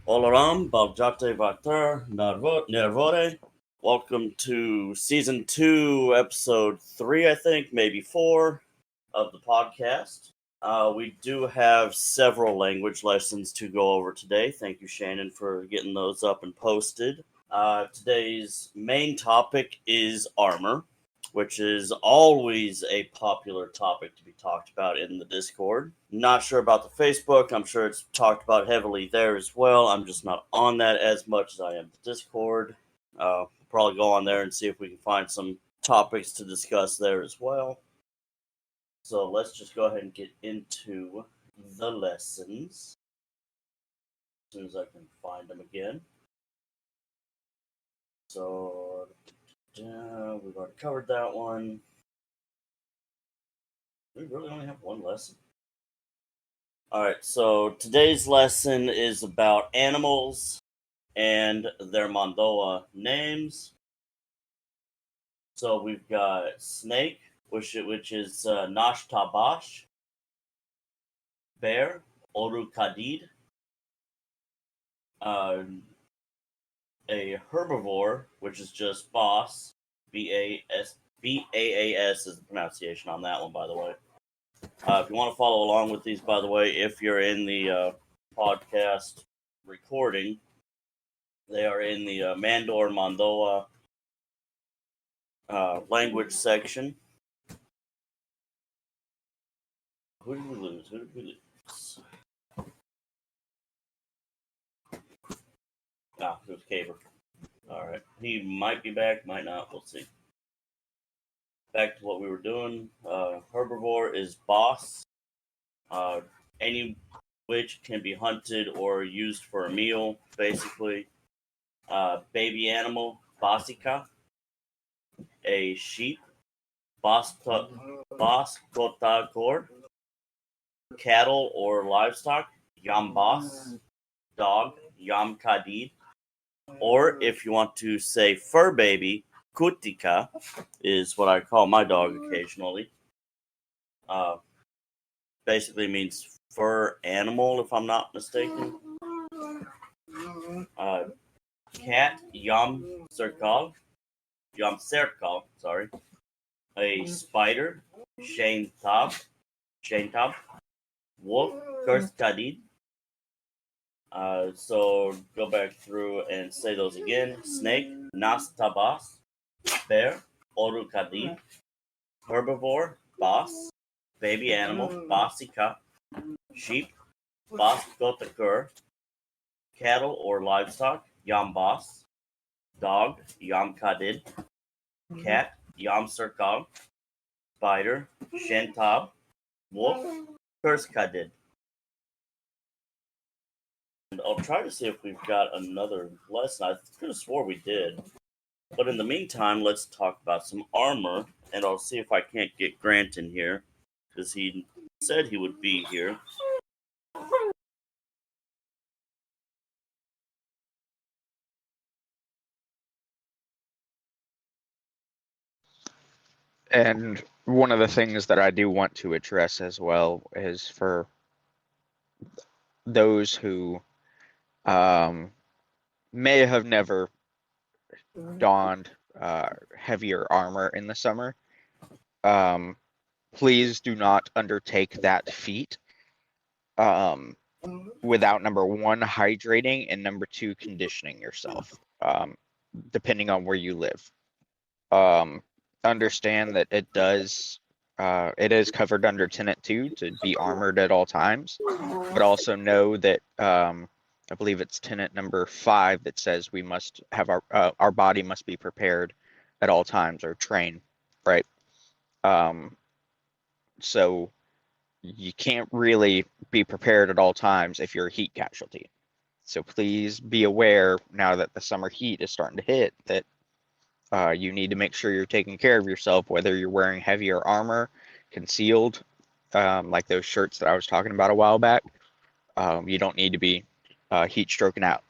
Olaram, Baljate Vater, Nervore. Welcome to Season 2, Episode 3, I think, maybe 4 of the podcast. We do have several language lessons to go over today. Thank you, Shannon, for getting those up and posted. Today's main topic is armor, which is always a popular topic to be talked about in the Discord. Not sure about the Facebook. I'm sure it's talked about heavily there as well. I'm just not on that as much as I am the Discord. Probably go on there and see if we can find some topics to discuss there as well. So let's just go ahead and get into the lessons as soon as I can find them again. So we've already covered that one. We really only have one lesson. Alright, so today's lesson is about animals and their Mondoa names. So we've got snake, which is Nash Tabash, bear, Oru Kadid, a herbivore, which is just boss, B-A-S is the pronunciation on that one, by the way. If you want to follow along with these, by the way, if you're in the podcast recording, they are in the Mandor Mondoa language section. Who did we lose? It was Caver. Alright. He might be back, might not. We'll see. Back to what we were doing. Herbivore is boss. Any which can be hunted or used for a meal, basically. Baby animal, basika. A sheep, baskotagor. Cattle or livestock, yambas. Dog, yamkadid. Or if you want to say fur baby, kutika is what I call my dog occasionally. Basically means fur animal, if I'm not mistaken. Cat, yam serkal, sorry. A spider, shane tab. Wolf, kurskadid. So go back through and say those again. Snake, nas tabas. Bear, oru kadid. Herbivore, bas. Baby animal, basika. Sheep, bas gotakur. Cattle or livestock, yambas. Dog, yam kadid. Cat, yam serkal. Spider, shentab. Wolf, kurskadid. And I'll try to see if we've got another lesson. I could have swore we did. But in the meantime, let's talk about some armor. And I'll see if I can't get Grant in here. Because he said he would be here. And one of the things that I do want to address as well is for those who may have never donned heavier armor in the summer. Please do not undertake that feat without, number one, hydrating, and number two, conditioning yourself, depending on where you live. Understand that it is covered under Tenet 2 to be armored at all times, but also know that I believe it's Tenet number 5 that says we must have our body must be prepared at all times, or train, right? So you can't really be prepared at all times if you're a heat casualty. So please be aware, now that the summer heat is starting to hit, that you need to make sure you're taking care of yourself, whether you're wearing heavier armor, concealed, like those shirts that I was talking about a while back. You don't need to be heat stroking out.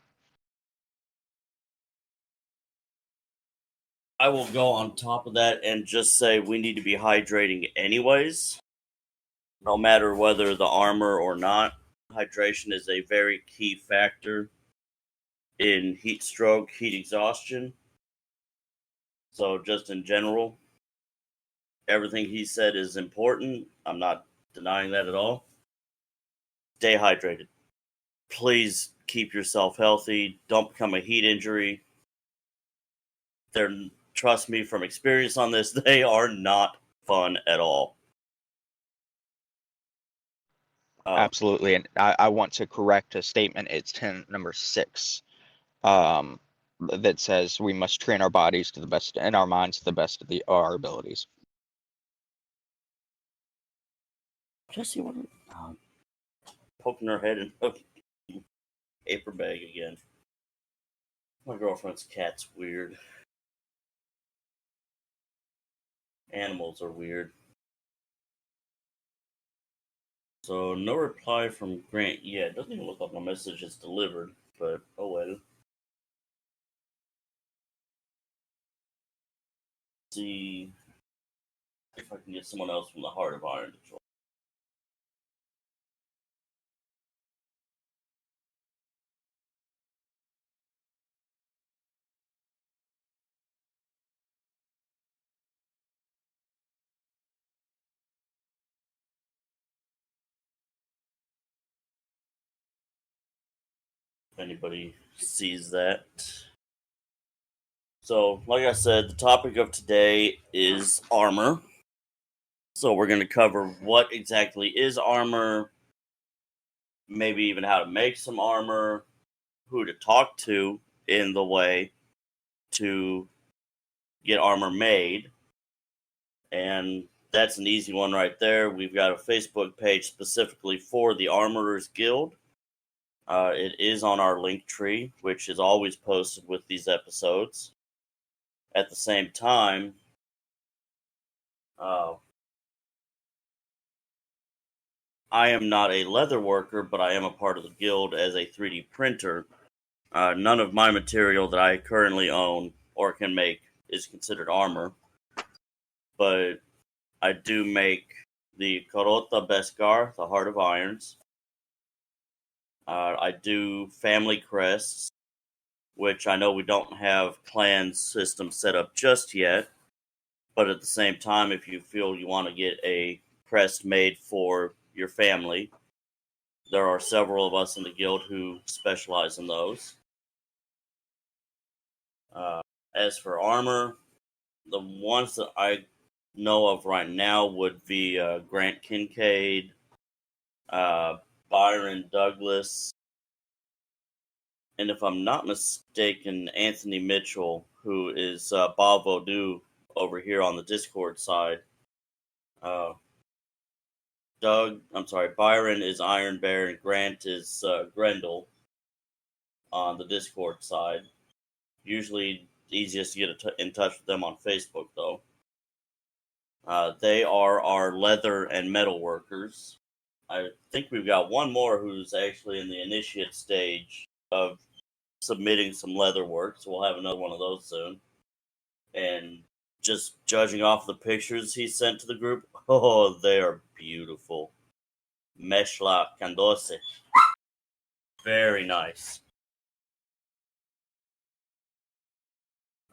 I will go on top of that and just say we need to be hydrating anyways. No matter whether the armor or not, hydration is a very key factor in heat stroke, heat exhaustion. So just in general, everything he said is important. I'm not denying that at all. Stay hydrated. Please keep yourself healthy. Don't become a heat injury. Trust me from experience on this, they are not fun at all. Absolutely, and I want to correct a statement. It's number 6, that says we must train our bodies to the best and our minds to the best of our abilities. Jesse, what? Poking her head in a paper bag again. My girlfriend's cat's weird. Animals are weird. So, no reply from Grant yet. Doesn't even look like my message is delivered, but oh well. See if I can get someone else from the Heart of Iron to join. If anybody sees that. So, like I said, the topic of today is armor. So, we're going to cover what exactly is armor, maybe even how to make some armor, who to talk to in the way to get armor made. And that's an easy one right there. We've got a Facebook page specifically for the Armorers Guild. It is on our link tree, which is always posted with these episodes. At the same time, I am not a leather worker, but I am a part of the guild as a 3D printer. None of my material that I currently own or can make is considered armor. But I do make the Karota Beskar, the Heart of Irons. I do family crests, which I know we don't have clan system set up just yet. But at the same time, if you feel you want to get a crest made for your family, there are several of us in the guild who specialize in those. As for armor, the ones that I know of right now would be Grant Kincaid, Byron Douglas, and if I'm not mistaken, Anthony Mitchell, who is Bob Vodou over here on the Discord side. Byron is Iron Bear, and Grant is Grendel on the Discord side. Usually easiest to get in touch with them on Facebook, though. They are our leather and metal workers. I think we've got one more who's actually in the initiate stage of submitting some leather work, so we'll have another one of those soon. And just judging off the pictures he sent to the group, oh, they are beautiful. Meshla Candose. Very nice.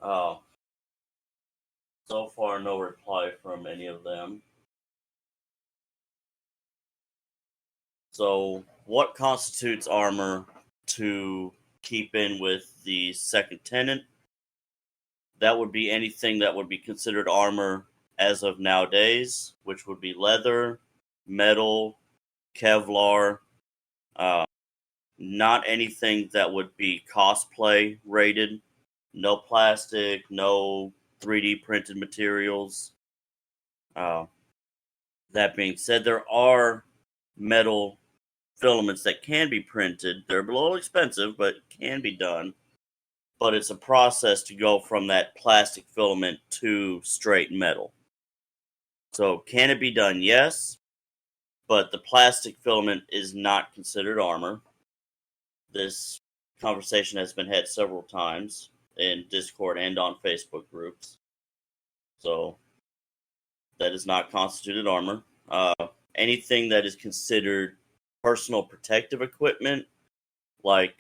Oh. So far, no reply from any of them. So, what constitutes armor to keep in with the second tenant? That would be anything that would be considered armor as of nowadays, which would be leather, metal, Kevlar, not anything that would be cosplay rated. No plastic, no 3D printed materials. That being said, there are metal filaments that can be printed. They're a little expensive, but can be done. But it's a process to go from that plastic filament to straight metal. So, can it be done? Yes. But the plastic filament is not considered armor. This conversation has been had several times in Discord and on Facebook groups. So, that is not constituted armor. Anything that is considered personal protective equipment, like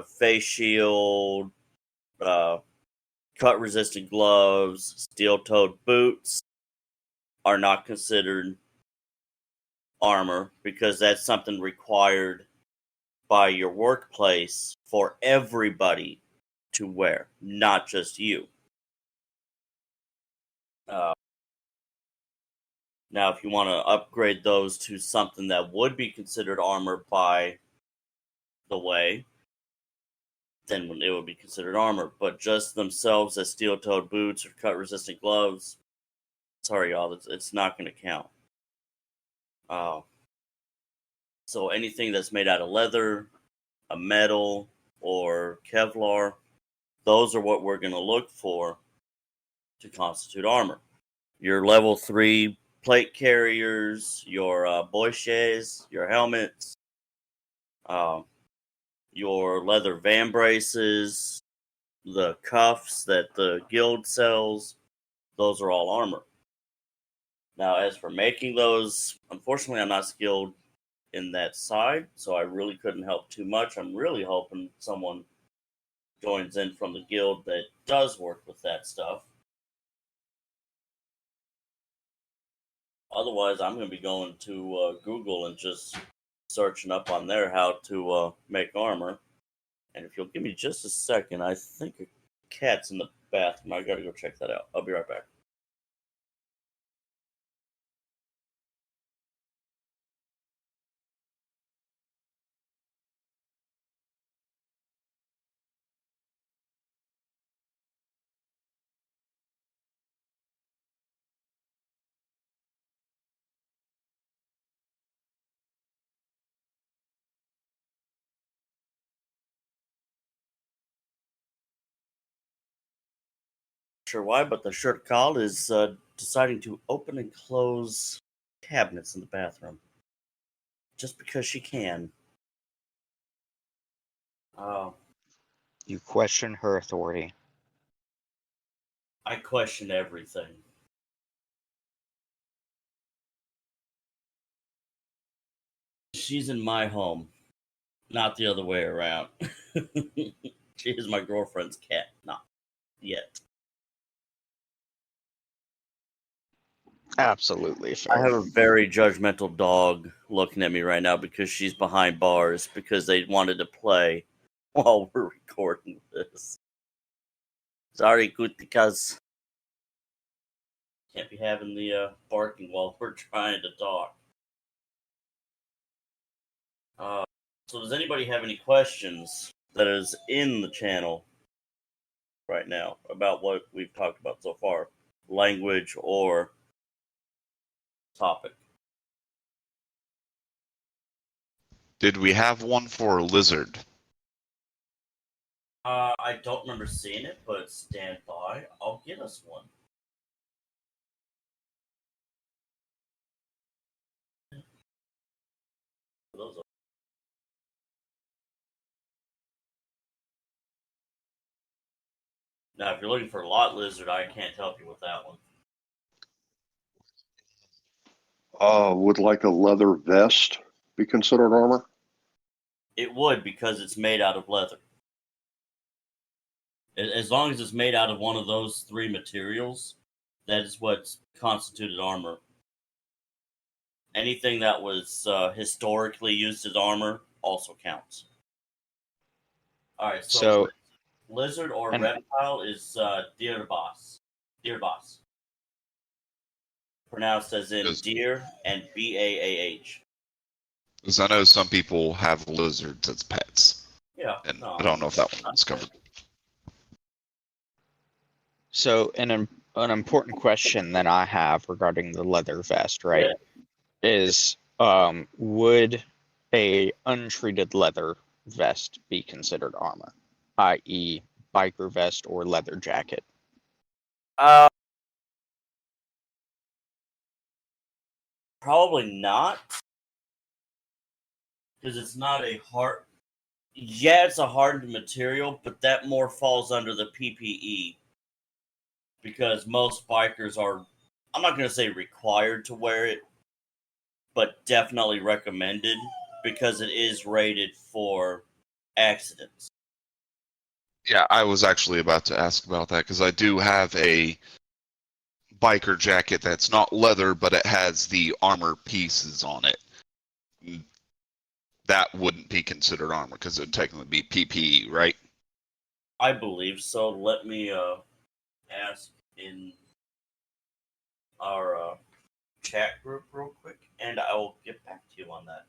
face shield, cut-resistant gloves, steel-toed boots are not considered armor because that's something required by your workplace for everybody to wear, not just you. Now, if you want to upgrade those to something that would be considered armor by the way, then it would be considered armor. But just themselves as steel-toed boots or cut-resistant gloves, sorry, y'all, it's not going to count. So anything that's made out of leather, a metal, or Kevlar, those are what we're going to look for to constitute armor. Your level 3 plate carriers, your boiches, your helmets, your leather van braces, the cuffs that the guild sells, those are all armor. Now, as for making those, unfortunately, I'm not skilled in that side, so I really couldn't help too much. I'm really hoping someone joins in from the guild that does work with that stuff. Otherwise, I'm going to be going to Google and just searching up on there how to make armor. And if you'll give me just a second, I think a cat's in the bathroom. I got to go check that out. I'll be right back. Sure why, but the shirt call is deciding to open and close cabinets in the bathroom. Just because she can. You question her authority. I question everything. She's in my home, not the other way around. She is my girlfriend's cat, not yet. Absolutely I fair. have a very judgmental dog looking at me right now because she's behind bars because they wanted to play while we're recording this. Sorry, Kutikas. Can't be having the barking while we're trying to talk. So does anybody have any questions that is in the channel right now about what we've talked about so far? Language or topic? Did we have one for lizard? I don't remember seeing it, but stand by. I'll get us one. Those are... Now, if you're looking for a lot lizard, I can't help you with that one. Would like a leather vest be considered armor? It would, because it's made out of leather. As long as it's made out of one of those three materials, that is what constituted armor. Anything that was historically used as armor also counts. Alright, so lizard or reptile is Deerbas. Deerbas. Pronounced as in deer and Baah. Because I know some people have lizards as pets. Yeah. And no, I don't know if that one was covered. So an important question that I have regarding the leather vest, right, is would a untreated leather vest be considered armor, i.e. biker vest or leather jacket? Probably not. Because it's not a hard... Yeah, it's a hardened material, but that more falls under the PPE. Because most bikers are, I'm not going to say required to wear it, but definitely recommended because it is rated for accidents. Yeah, I was actually about to ask about that because I do have a biker jacket that's not leather, but it has the armor pieces on it. That wouldn't be considered armor because it would technically be PPE, right? I believe so. Let me ask in our chat group real quick, and I will get back to you on that.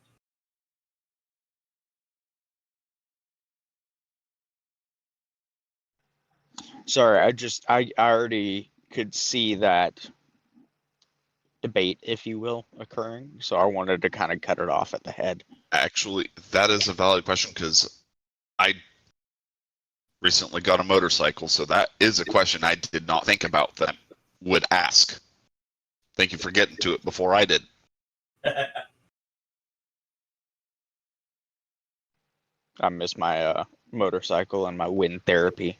Sorry, I already could see that debate, if you will, occurring. So I wanted to kind of cut it off at the head. Actually, that is a valid question because I recently got a motorcycle, so that is a question I did not think about that would ask. Thank you for getting to it before I did. I miss my motorcycle and my wind therapy.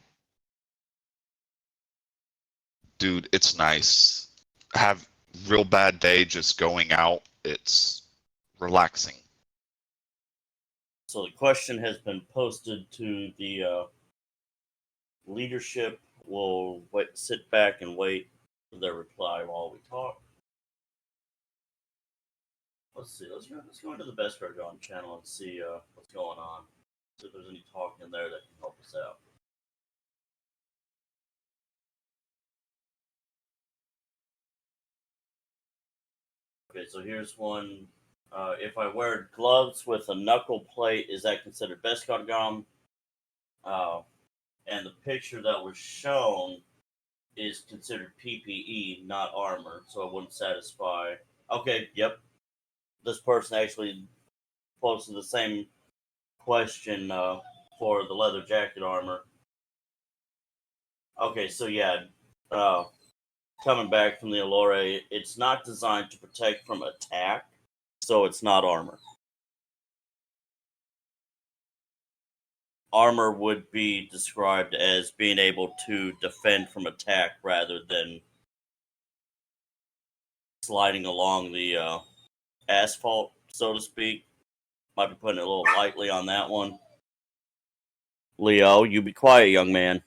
Dude, it's nice. Have real bad day just going out. It's relaxing. So the question has been posted to the leadership. We'll sit back and wait for their reply while we talk. Let's see. Let's go into the Best Gargon channel and see what's going on. See if there's any talk in there that can help us out. Okay, so here's one. If I wear gloves with a knuckle plate, is that considered Best Gargon? And the picture that was shown is considered PPE, not armor, so it wouldn't satisfy. Okay, yep. This person actually posted the same question for the leather jacket armor. Okay, so yeah, coming back from the Allure, it's not designed to protect from attack, so it's not armor. Armor would be described as being able to defend from attack rather than sliding along the asphalt, so to speak. Might be putting it a little lightly on that one. Leo, you be quiet, young man.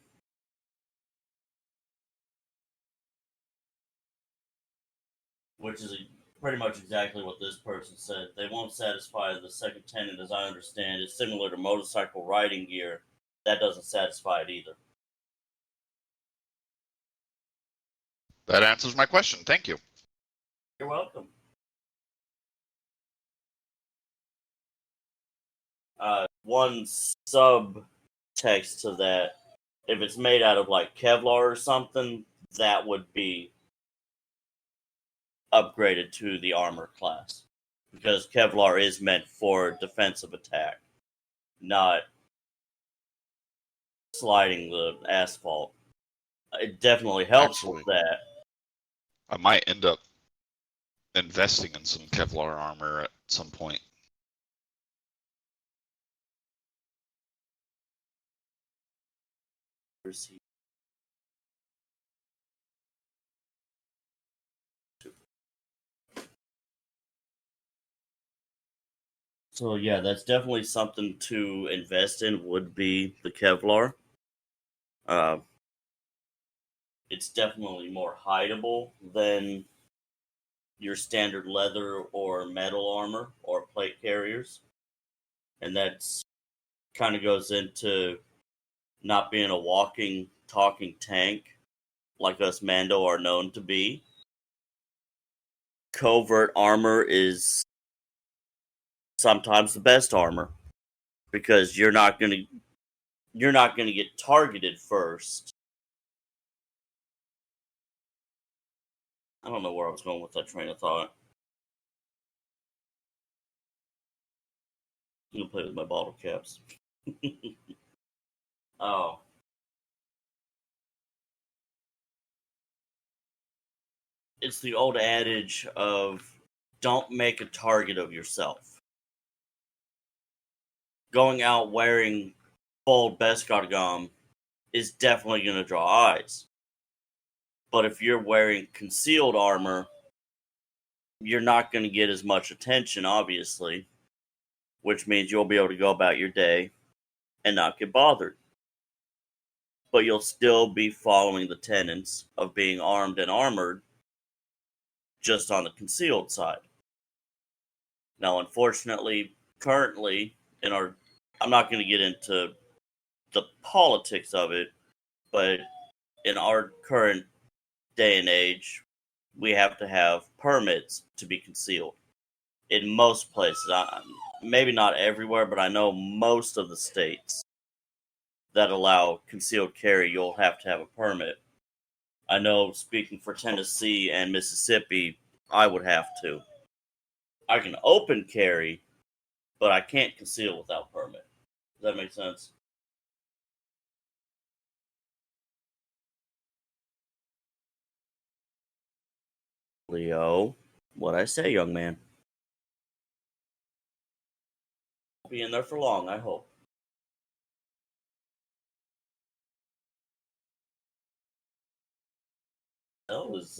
Which is pretty much exactly what this person said. They won't satisfy the second tenet, as I understand. It's similar to motorcycle riding gear. That doesn't satisfy it either. That answers my question. Thank you. You're welcome. One subtext to that, if it's made out of like Kevlar or something, that would be upgraded to the armor class. Because Kevlar is meant for defensive attack, not sliding the asphalt. It definitely helps with that. I might end up investing in some Kevlar armor at some point. So yeah, that's definitely something to invest in, would be the Kevlar. It's definitely more hideable than your standard leather or metal armor or plate carriers. And that's kind of goes into not being a walking, talking tank like us Mando are known to be. Covert armor is sometimes the best armor because you're not gonna get targeted first. I don't know where I was going with that train of thought. I'm gonna play with my bottle caps. Oh. It's the old adage of don't make a target of yourself. Going out wearing full Beskar is definitely going to draw eyes. But if you're wearing concealed armor, you're not going to get as much attention, obviously, which means you'll be able to go about your day and not get bothered. But you'll still be following the tenets of being armed and armored, just on the concealed side. Now, unfortunately, currently, I'm not going to get into the politics of it, but in our current day and age, we have to have permits to be concealed. In most places, maybe not everywhere, but I know most of the states that allow concealed carry, you'll have to have a permit. I know, speaking for Tennessee and Mississippi, I would have to. I can open carry, but I can't conceal without permit. Does that make sense? Leo, what'd I say, young man? I'll be in there for long, I hope. That was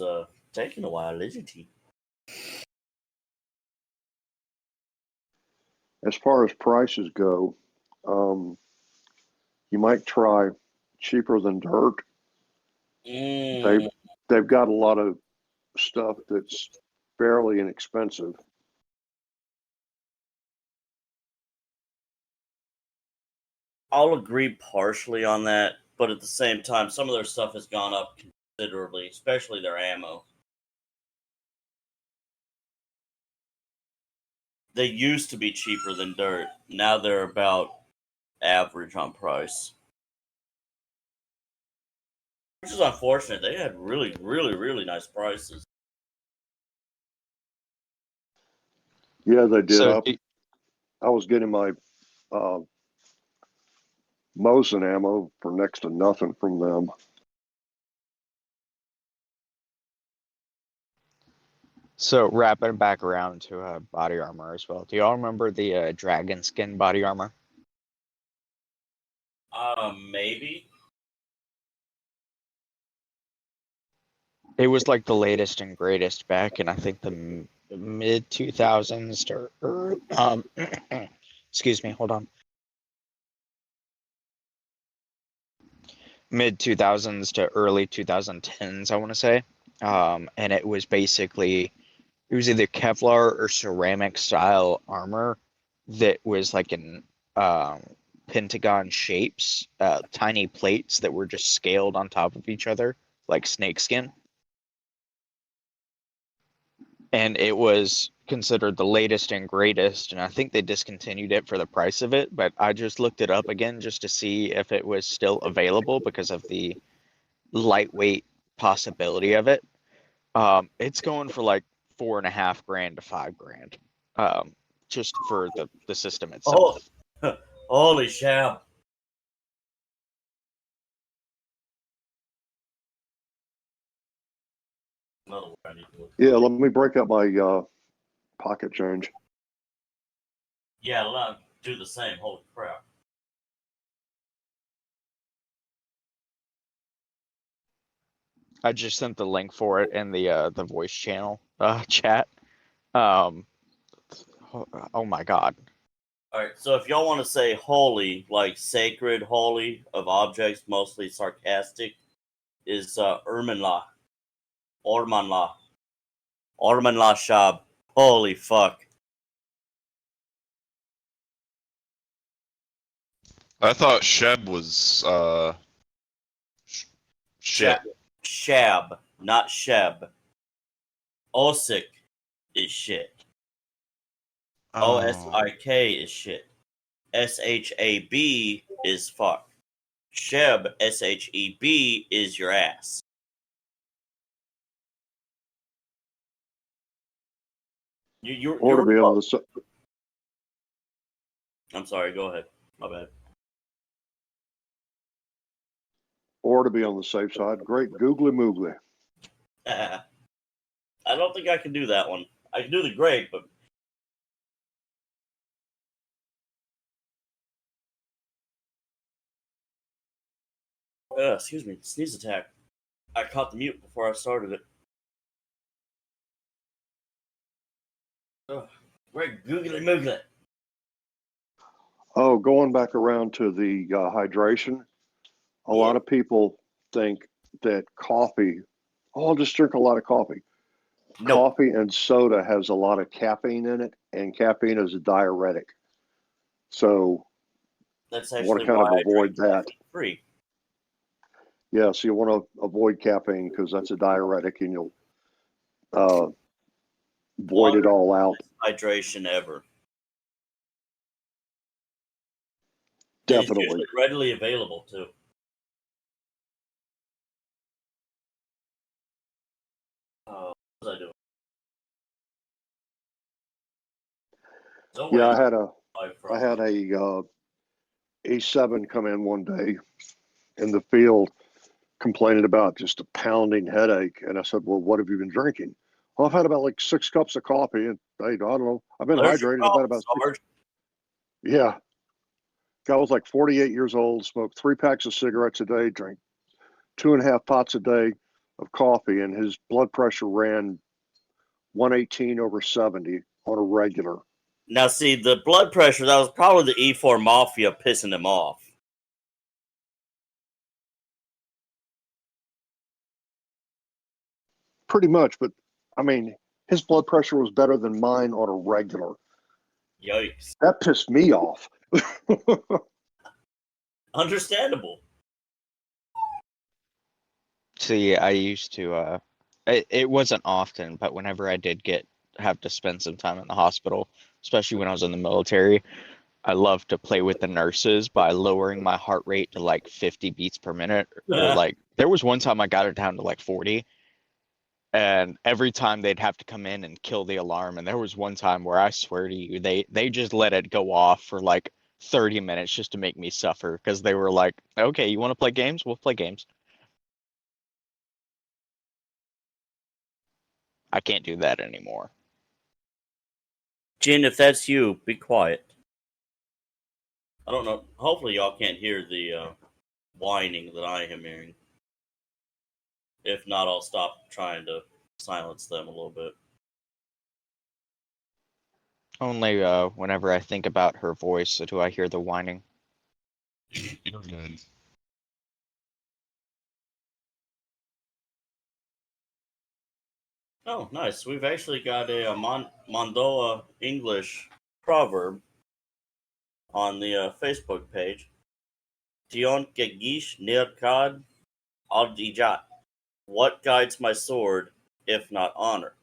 taking a while, isn't he? As far as prices go, you might try cheaper than dirt. They've got a lot of stuff that's fairly inexpensive. I'll agree partially on that, but at the same time, some of their stuff has gone up considerably, especially their ammo. They used to be cheaper than dirt. Now they're about average on price. Which is unfortunate. They had really, really, really nice prices. Yeah, they did. So, I was getting my Mosin ammo for next to nothing from them. so wrapping back around to body armor as well. Do y'all remember the dragon skin body armor? Maybe. It was like the latest and greatest back in I think the mid 2000s to excuse me, hold on. Mid 2000s to early 2010s, I want to say. And it was basically it was either Kevlar or ceramic style armor that was like in pentagon shapes, tiny plates that were just scaled on top of each other like snakeskin. And it was considered the latest and greatest, and I think they discontinued it for the price of it, but I just looked it up again just to see if it was still available because of the lightweight possibility of it. It's going for like $4.5 to $5,000, just for the system itself. Oh, holy shab. Yeah, let me break up my pocket change. Yeah, let me do the same. Holy crap. I just sent the link for it in the voice channel chat. Oh my god. Alright, so if y'all want to say holy, like sacred, holy, of objects, mostly sarcastic, is Ermanla. Ormanla. Ormanla Shab. Holy fuck. I thought Sheb was shit. Shab, not Sheb. Osik is shit. O-S-I-K is shit. S-H-A-B is fuck. Sheb, S-H-E-B, is your ass. Or to be able to. I'm sorry, go ahead. My bad. Or to be on the safe side, great googly moogly. I don't think I can do that one. I can do the great, but excuse me, sneeze attack. I caught the mute before I started it. Great googly moogly. Oh, going back around to the hydration, a lot of people think that coffee, oh, I'll just drink a lot of coffee. No, Coffee and soda has a lot of caffeine in it, and caffeine is a diuretic. So that's I want actually to kind why of I avoid drink that. free. Yeah, so you want to avoid caffeine because that's a diuretic, and you'll uh, void it Water, all out. hydration ever. And it's Definitely. usually readily available too. What was I doing? So Yeah, wait, I had a A7 come in one day in the field complaining about just a pounding headache, and I said, "Well, what have you been drinking?" Well, I've had about like 6 cups of coffee, and I don't know. I've been there's your hydrated. I've had problem, about six. Sarge. Yeah, guy was like 48 years old, smoked 3 packs of cigarettes a day, drank 2.5 pots a day of coffee, and his blood pressure ran 118/70 on a regular. Now, see, the blood pressure, that was probably the E4 Mafia pissing him off. Pretty much, but I mean, his blood pressure was better than mine on a regular. Yikes. That pissed me off. Understandable. See, I used to, it wasn't often, but whenever I did have to spend some time in the hospital, especially when I was in the military, I loved to play with the nurses by lowering my heart rate to like 50 beats per minute. Or like, there was one time I got it down to like 40, and every time they'd have to come in and kill the alarm. And there was one time where I swear to you, they just let it go off for like 30 minutes just to make me suffer because they were like, okay, you want to play games? We'll play games. I can't do that anymore. Jin, if that's you, be quiet. I don't know. Hopefully, y'all can't hear the whining that I am hearing. If not, I'll stop trying to silence them a little bit. Only whenever I think about her voice do I hear the whining. You're good. Oh, nice. We've actually got a Mondoa English proverb on the Facebook page. Tion Gegish Nirkad Aldijat. What guides my sword, if not honor?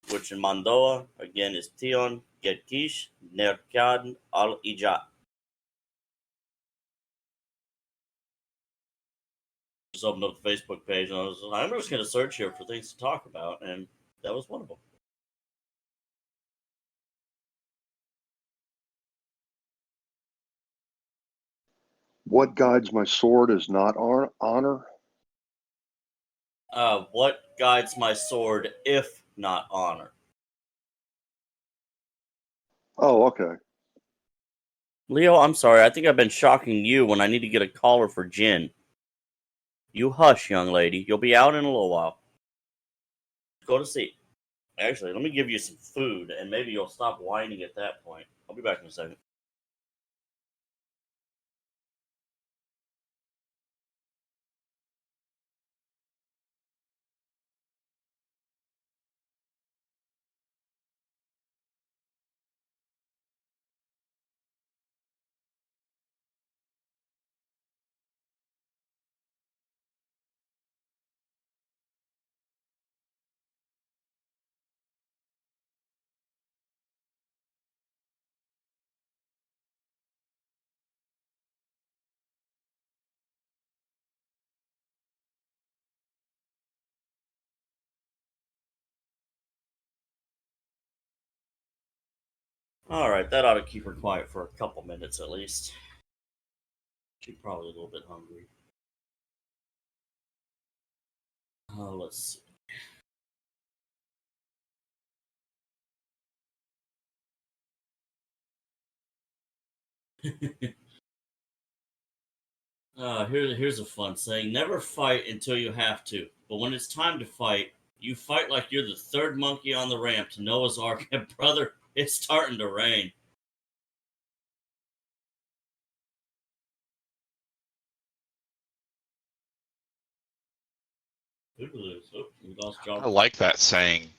Which in Mondoa, again, is Tion Gegish Nirkad Al-Ijat. Just opened up the Facebook page and I'm just going to search here for things to talk about, and that was one of them. What guides my sword is not honor. What guides my sword, if not honor? Oh, okay. Leo, I'm sorry. I think I've been shocking you when I need to get a caller for Jin. You hush, young lady. You'll be out in a little while. Go to sleep. Actually, let me give you some food, and maybe you'll stop whining at that point. I'll be back in a second. Alright, that ought to keep her quiet for a couple minutes at least. She's probably a little bit hungry. Let's see. Here's a fun saying. Never fight until you have to. But when it's time to fight, you fight like you're the third monkey on the ramp to Noah's Ark, and brother, it's starting to rain. Boogaloo. Oh, we lost I John. like that saying.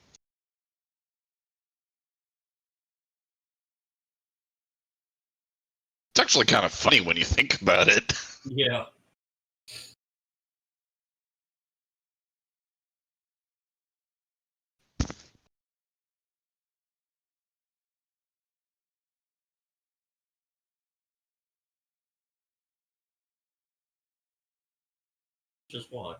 It's actually kind of funny when you think about it. Yeah. Just watch.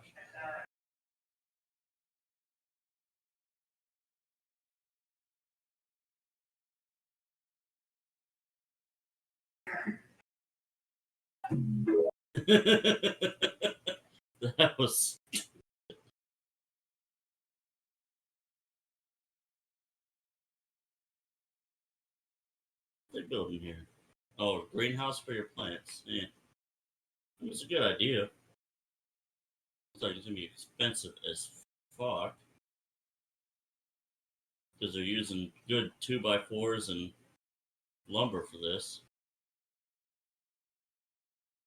That was. They're building here. Oh, greenhouse for your plants. Yeah. It's a good idea. It's like it's gonna be expensive as fuck. Because they're using good 2x4s and lumber for this.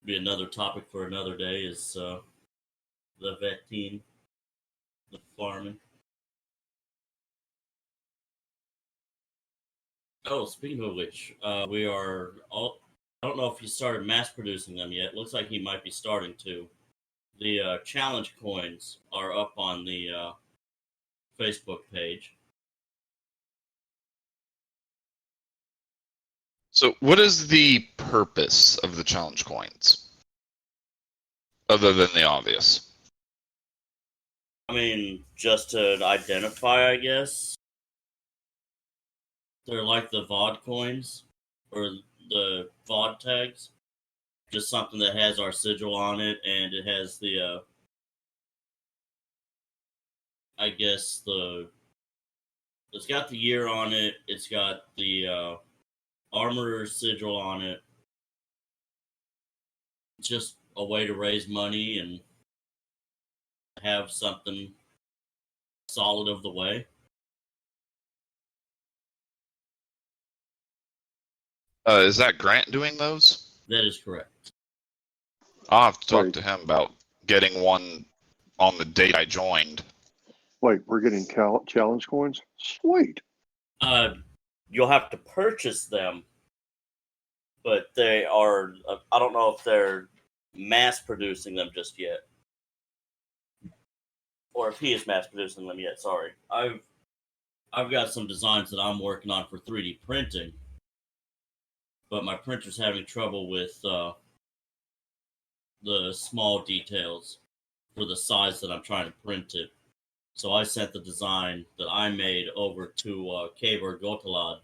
Be another topic for another day is the vet team, the farming. Oh, speaking of which, we are all. I don't know if he started mass producing them yet. Looks like he might be starting to. The challenge coins are up on the Facebook page. So, what is the purpose of the challenge coins? Other than the obvious. I mean, just to identify, I guess. They're like the VOD coins or the VOD tags. Just something that has our sigil on it, and it has the, I guess it's got the year on it. It's got the armor sigil on it. It's just a way to raise money and have something solid of the way. Is that Grant doing those? That is correct. I'll have to talk Right. to him about getting one on the date I joined. Wait, we're getting challenge coins? Sweet. You'll have to purchase them, but they are. I don't know if they're mass producing them just yet, or if he is mass producing them yet. Sorry, I've got some designs that I'm working on for 3D printing, but my printer's having trouble with the small details for the size that I'm trying to print it. So I sent the design that I made over to Kaber Gotalad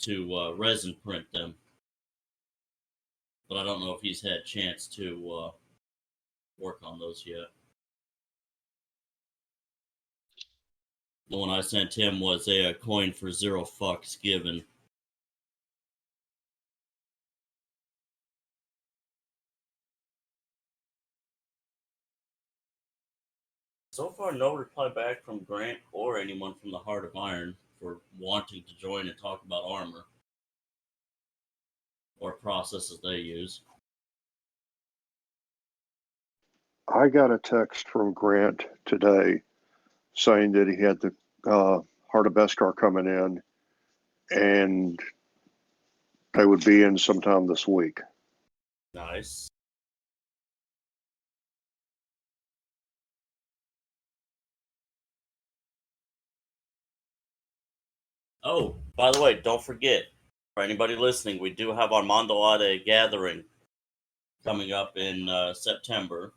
to resin print them. But I don't know if he's had a chance to work on those yet. The one I sent him was a coin for 0 fucks given. So far, no reply back from Grant or anyone from the Heart of Iron for wanting to join and talk about armor or processes they use. I got a text from Grant today saying that he had the Heart of Beskar coming in and they would be in sometime this week. Nice. Oh, by the way, don't forget, for anybody listening, we do have our Mondolade gathering coming up in September.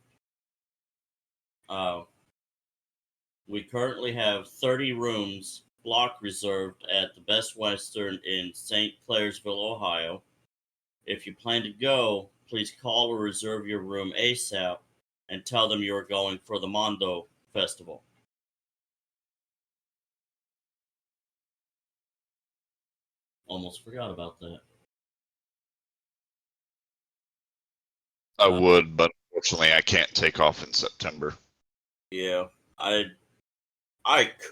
We currently have 30 rooms block reserved at the Best Western in St. Clairsville, Ohio. If you plan to go, please call or reserve your room ASAP and tell them you are going for the Mondo Festival. Almost forgot about that. I would, but unfortunately I can't take off in September. Yeah, I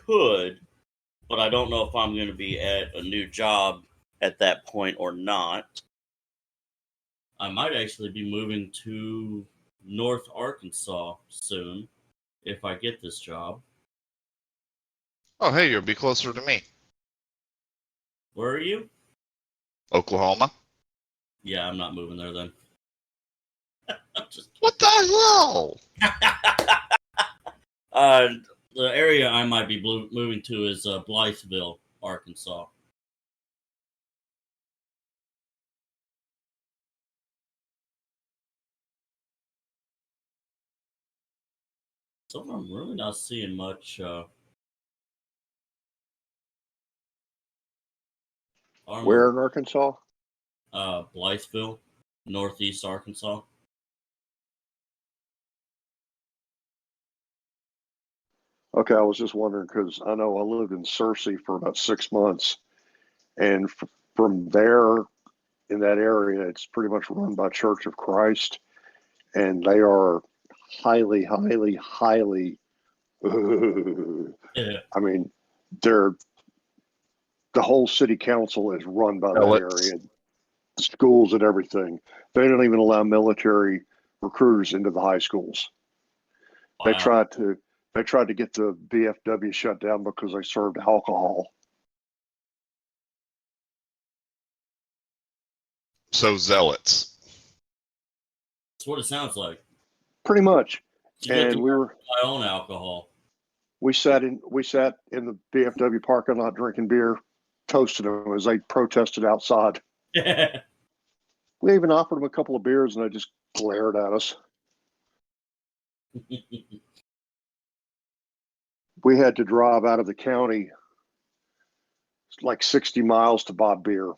could, but I don't know if I'm going to be at a new job at that point or not. I might actually be moving to North Arkansas soon, if I get this job. Oh, hey, you'll be closer to me. Where are you? Oklahoma. Yeah, I'm not moving there then. I'm just What the hell? the area I might be moving to is Blytheville, Arkansas. So I'm really not seeing much armor. Where in Arkansas? Blytheville, northeast Arkansas. Okay, I was just wondering because I know I lived in Searcy for about 6 months, and from there in that area, it's pretty much run by Church of Christ, and they are highly, highly, highly. Yeah. I mean, they're the whole city council is run by that Zealots. area, schools and everything. They don't even allow military recruiters into the high schools. Wow. They tried to get the BFW shut down because they served alcohol. So zealots. That's what it sounds like. Pretty much. It's a good And thing we I were own alcohol. we sat in the BFW parking lot drinking beer, toasting them as they protested outside. We even offered them a couple of beers, and they just glared at us. We had to drive out of the county like 60 miles to buy beer.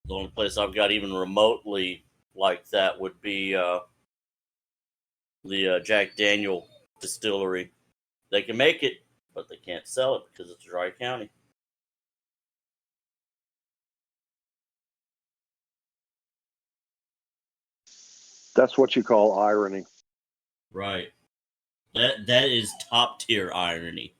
The only place I've got even remotely like that would be the Jack Daniel distillery. They can make it, but they can't sell it because it's a dry county. That's what you call irony. Right. That is top tier irony.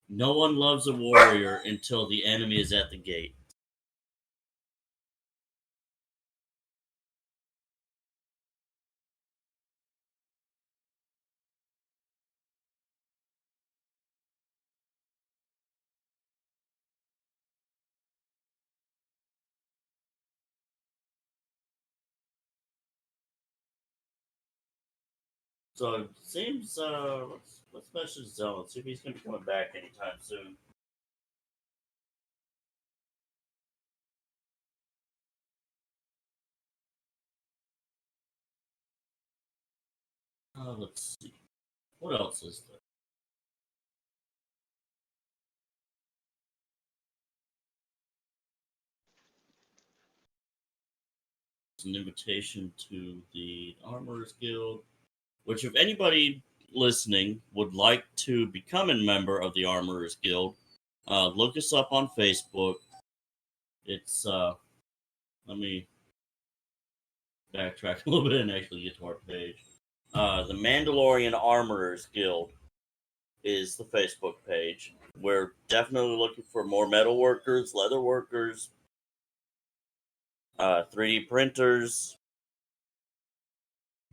No one loves a warrior until the enemy is at the gate. So it seems let's message Xell and see if he's gonna be coming back anytime soon. Let's see. What else is there? It's an invitation to the Armorers Guild, which if anybody listening would like to become a member of the Armorers Guild, look us up on Facebook. It's let me backtrack a little bit and actually get to our page. The Mandalorian Armorers Guild is the Facebook page. We're definitely looking for more metal workers, leather workers, 3D printers,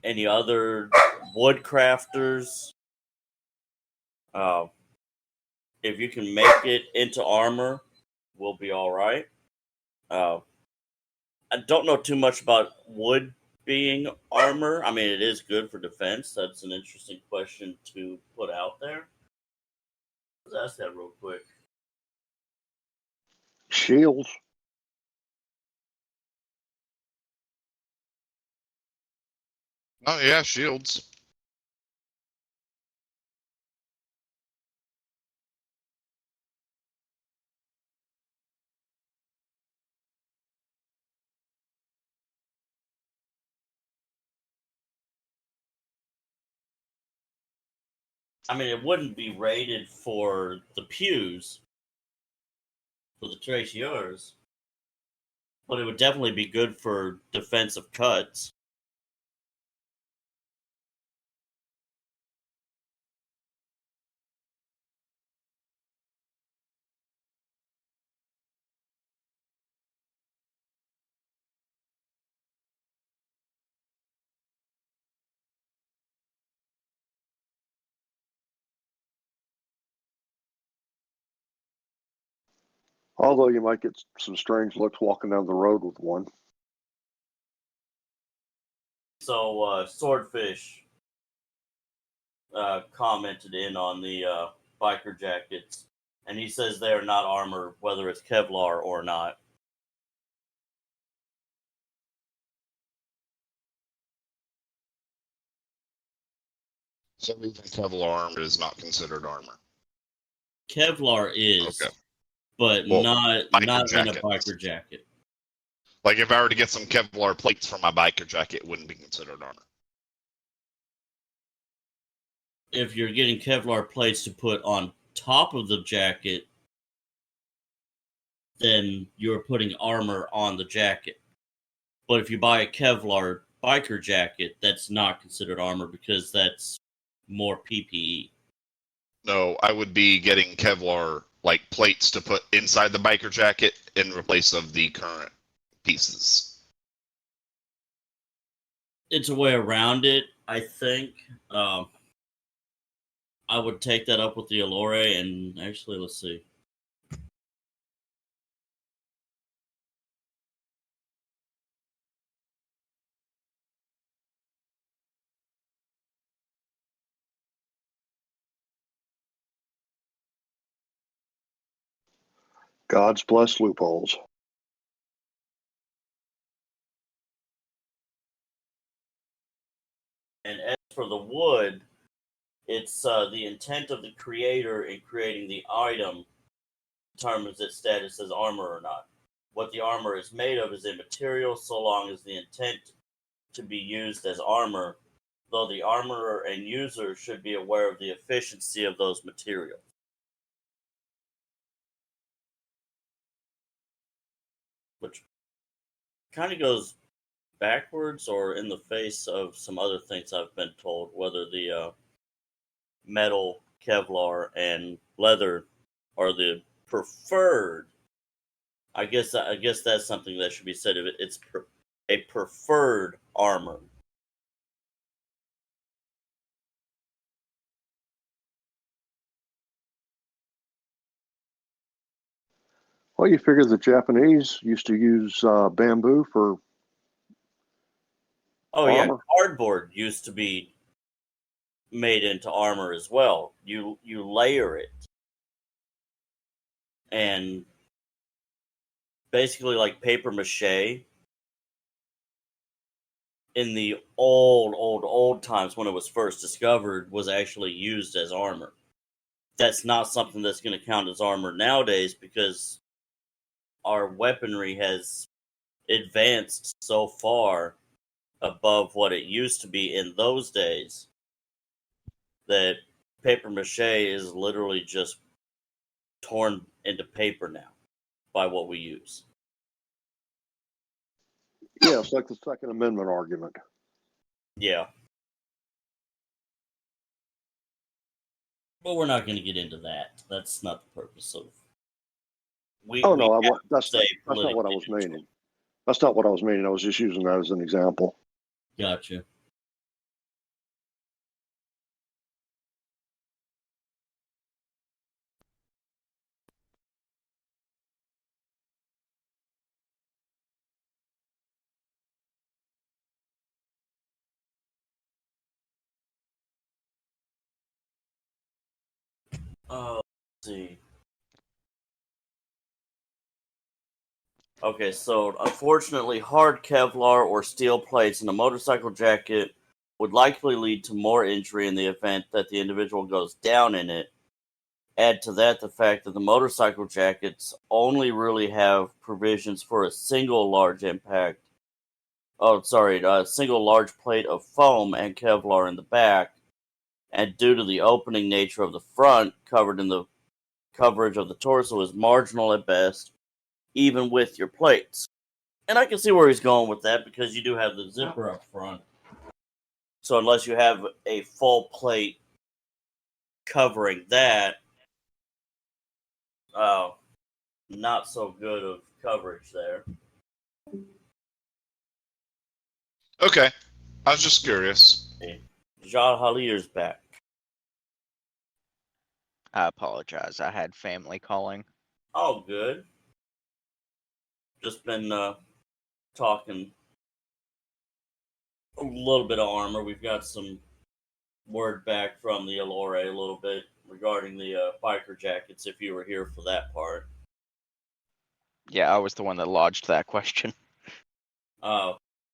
any other wood crafters. If you can make it into armor, we'll be all right. I don't know too much about wood being armor. I mean, it is good for defense. That's an interesting question to put out there. Let's ask that real quick. Shields. Oh yeah, shields. I mean, it wouldn't be rated for the pews, for the tracheurs. But it would definitely be good for defensive cuts. Although you might get some strange looks walking down the road with one. So, Swordfish commented in on the biker jackets, and he says they are not armor, whether it's Kevlar or not. So even Kevlar armor is not considered armor. Kevlar is, Okay. but Well, not in a biker jacket. Like if I were to get some Kevlar plates for my biker jacket, it wouldn't be considered armor. If you're getting Kevlar plates to put on top of the jacket, then you're putting armor on the jacket. But if you buy a Kevlar biker jacket, that's not considered armor because that's more PPE. No, I would be getting Kevlar like plates to put inside the biker jacket in replace of the current pieces. It's a way around it, I think. I would take that up with the Allure, and actually, let's see. God's blessed loopholes. And as for the wood, it's the intent of the creator in creating the item determines its status as armor or not. What the armor is made of is immaterial so long as the intent to be used as armor, though the armorer and user should be aware of the efficiency of those materials. Which kind of goes backwards or in the face of some other things I've been told, whether the metal, Kevlar, and leather are the preferred. I guess that's something that should be said. It's a preferred armor. Well, you figure the Japanese used to use bamboo for Oh armor. yeah, cardboard used to be made into armor as well. You layer it, and basically like paper mache. In the old times when it was first discovered, was actually used as armor. That's not something that's going to count as armor nowadays because our weaponry has advanced so far above what it used to be in those days that paper mache is literally just torn into paper now by what we use. Yeah, it's like the Second Amendment argument. Yeah. But we're not going to get into that. That's not the purpose of. That's not what I was meaning. That's not what I was meaning. I was just using that as an example. Gotcha. Let's see. Okay, so unfortunately, hard Kevlar or steel plates in a motorcycle jacket would likely lead to more injury in the event that the individual goes down in it. Add to that the fact that the motorcycle jackets only really have provisions for a single large impact. A single large plate of foam and Kevlar in the back, and due to the opening nature of the front, covered in the coverage of the torso is marginal at best, even with your plates. And I can see where he's going with that because you do have the zipper up front. So unless you have a full plate covering that, not so good of coverage there. Okay. I was just curious. Jal Halir's back. I apologize. I had family calling. All good. Just been talking a little bit of armor. We've got some word back from the Allure a little bit regarding the biker jackets, if you were here for that part. Yeah, I was the one that lodged that question.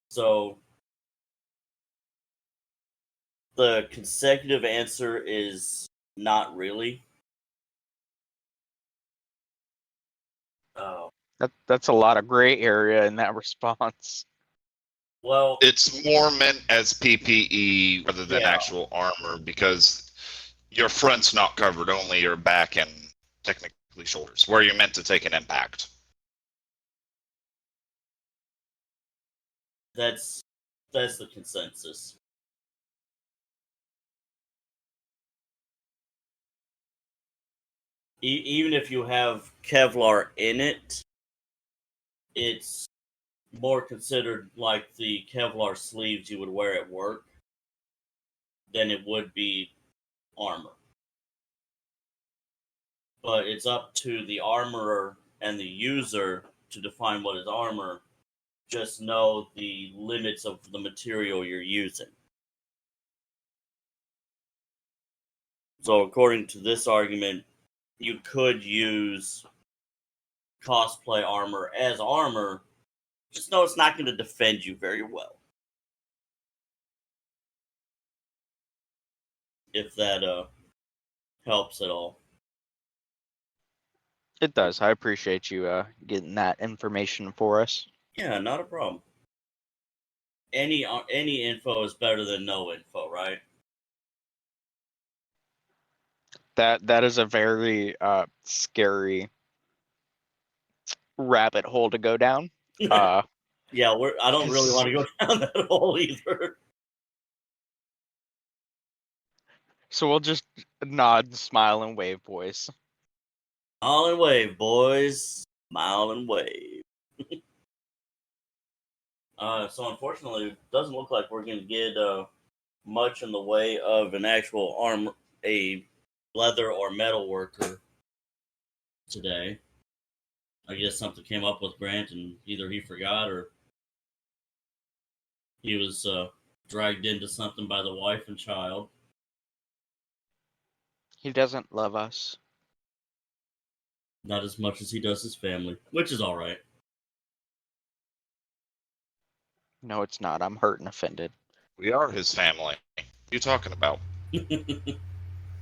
So the consecutive answer is not really. That's a lot of gray area in that response. Well, It's more meant as PPE rather than Yeah. actual armor because your front's not covered, only your back and technically shoulders, where you're meant to take an impact. that's the consensus. Even if you have Kevlar in it, it's more considered like the Kevlar sleeves you would wear at work than it would be armor. But it's up to the armorer and the user to define what is armor. Just know the limits of the material you're using. So according to this argument, you could use cosplay armor as armor, just know it's not going to defend you very well. If that helps at all. It does. I appreciate you getting that information for us. Yeah, not a problem. Any info is better than no info, right? That is a very scary rabbit hole to go down. Yeah, I don't really want to go down that hole either. So we'll just nod, smile, and wave, boys. Smile and wave, boys. Smile and wave. So unfortunately, it doesn't look like we're going to get much in the way of an actual a leather or metal worker today. I guess something came up with Grant, and either he forgot or he was dragged into something by the wife and child. He doesn't love us. Not as much as he does his family, which is all right. No, it's not. I'm hurt and offended. We are his family. What are you talking about?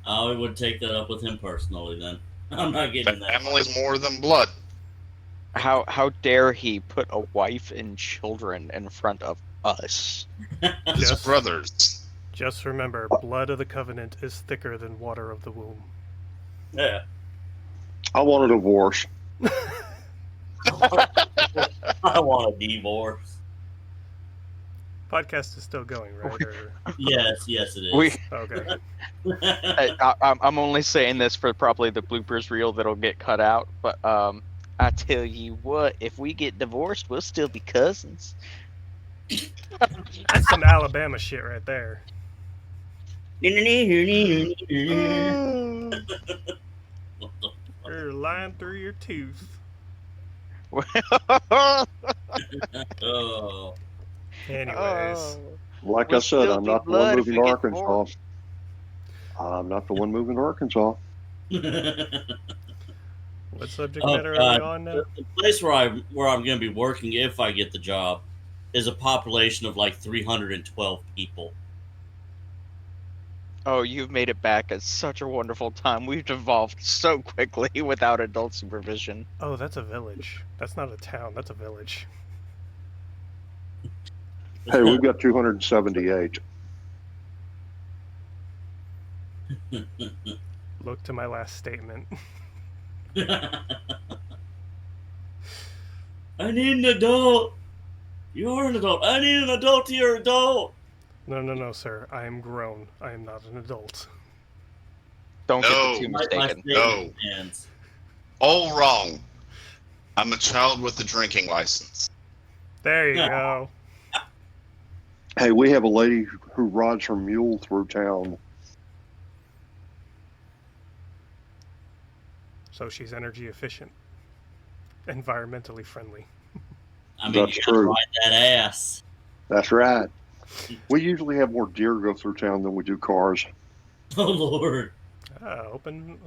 I would take that up with him personally then. I'm not getting that. Family's more than blood. How dare he put a wife and children in front of us? His Just- brothers. Just remember, blood of the covenant is thicker than water of the womb. Yeah. I want a divorce. I want a divorce. Podcast is still going, right? Or... Yes, it is. We. Okay. I'm only saying this for probably the bloopers reel that'll get cut out. But I tell you what, if we get divorced, we'll still be cousins. That's some Alabama shit right there. You're lying through your tooth. Oh. Anyways, Like We'll I said, still I'm be not the blood one if moving we to get Arkansas. divorced. I'm not the one moving to Arkansas. what subject Oh, matter are God. we on now? The place where I'm going to be working if I get the job is a population of like 312 people. Oh, you've made it back at such a wonderful time. We've evolved so quickly without adult supervision. Oh, that's a village. That's not a town. That's a village. Hey, we've got 278. Look to my last statement. I need an adult. You're an adult. I need an adult. You're an adult. No, sir. I am grown. I am not an adult. Don't get No. the two My mistaken. statement stands. All wrong. I'm a child with a drinking license. There you Yeah. go. Hey, we have a lady who rides her mule through town. So she's energy efficient, environmentally friendly. I mean, That's you gotta true. ride that ass. That's right. We usually have more deer go through town than we do cars. Oh, Lord. Open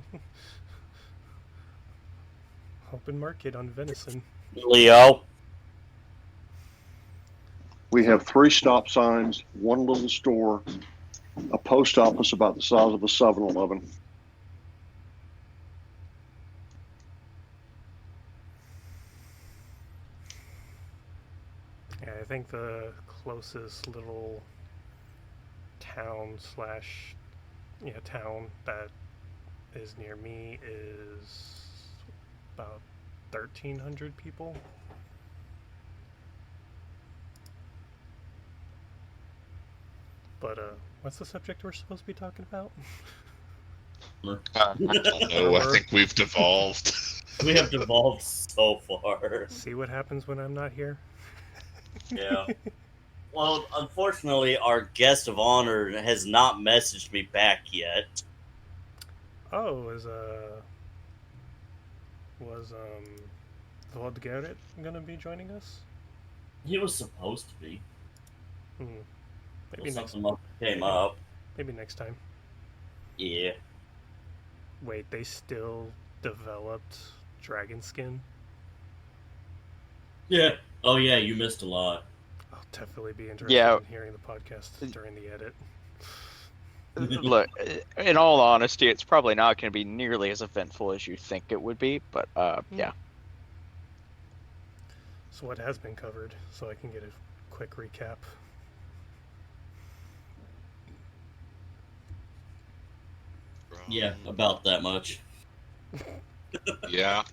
market on venison. Leo. We have 3 stop signs, 1 little store, a post office about the size of a 7-Eleven. Yeah, I think the closest little town that is near me is about 1,300 people. But what's the subject we're supposed to be talking about? I don't know. I think we've devolved. We have devolved so far. See what happens when I'm not here? Yeah. Well, unfortunately, our guest of honor has not messaged me back yet. Oh, was Vodgeret gonna be joining us? He was supposed to be. Maybe next. Something came up. Maybe next time. Yeah. Wait, they still developed dragon skin? Yeah. Oh, yeah, you missed a lot. I'll definitely be interested in hearing the podcast during the edit. Look, in all honesty, it's probably not going to be nearly as eventful as you think it would be, but yeah. So what has been covered, so I can get a quick recap? Yeah, about that much. Yeah.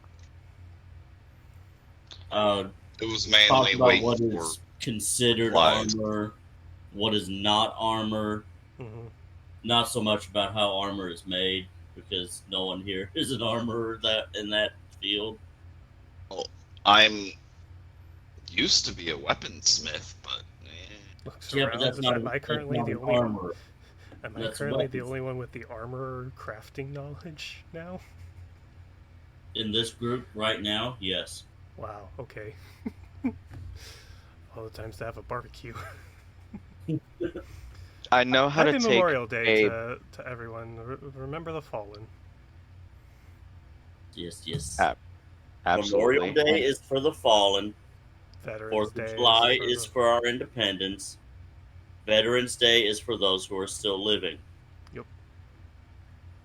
It was Talk mainly about waiting what for is considered supplies. armor, what is not armor. Mm-hmm. Not so much about how armor is made, because no one here is an armorer in that field. Well, I'm used to be a weaponsmith, but Looks Yeah, around. but that's not. Am I currently that's the not only? armor. Am I That's currently the weapons. only one with the armor crafting knowledge now? In this group right now, yes. Wow. Okay. All the times to have a barbecue. I know how Happy to take Memorial Day a to everyone. Remember the fallen. Yes. absolutely. Memorial Day is for the fallen. Veterans 4th Day of July is is for our independence. Veterans Day is for those who are still living. Yep.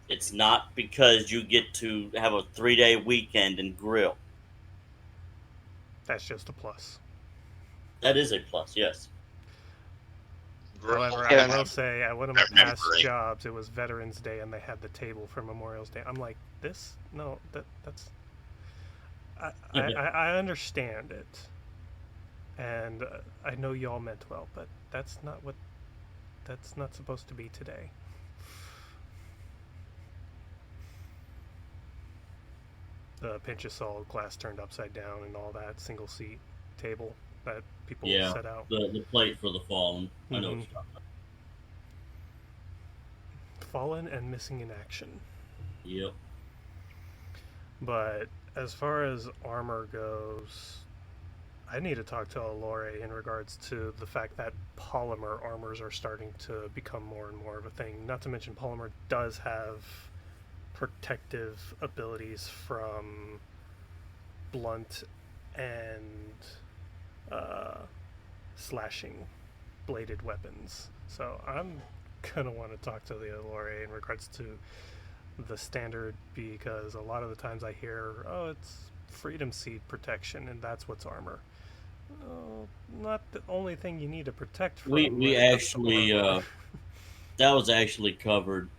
It's not because you get to have a 3-day weekend and grill. That's just a plus. That is a plus, yes. However, Yeah. I will say at one of my Remember past it. jobs, it was Veterans Day, and they had the table for Memorial Day. I'm like, this? No, that's. I understand it, and I know y'all meant well, but that's not supposed to be today. The pinch of salt, glass turned upside down, and all that single seat table that people set out. The plate for the fallen. I know what you're talking about. Fallen and missing in action. Yep. But as far as armor goes, I need to talk to Alore in regards to the fact that polymer armors are starting to become more and more of a thing. Not to mention polymer does have protective abilities from blunt and slashing bladed weapons. So I'm gonna want to talk to the Alore in regards to the standard, because a lot of the times I hear, oh, it's freedom seed protection and that's what's armor. Not the only thing you need to protect from. We actually that was actually covered.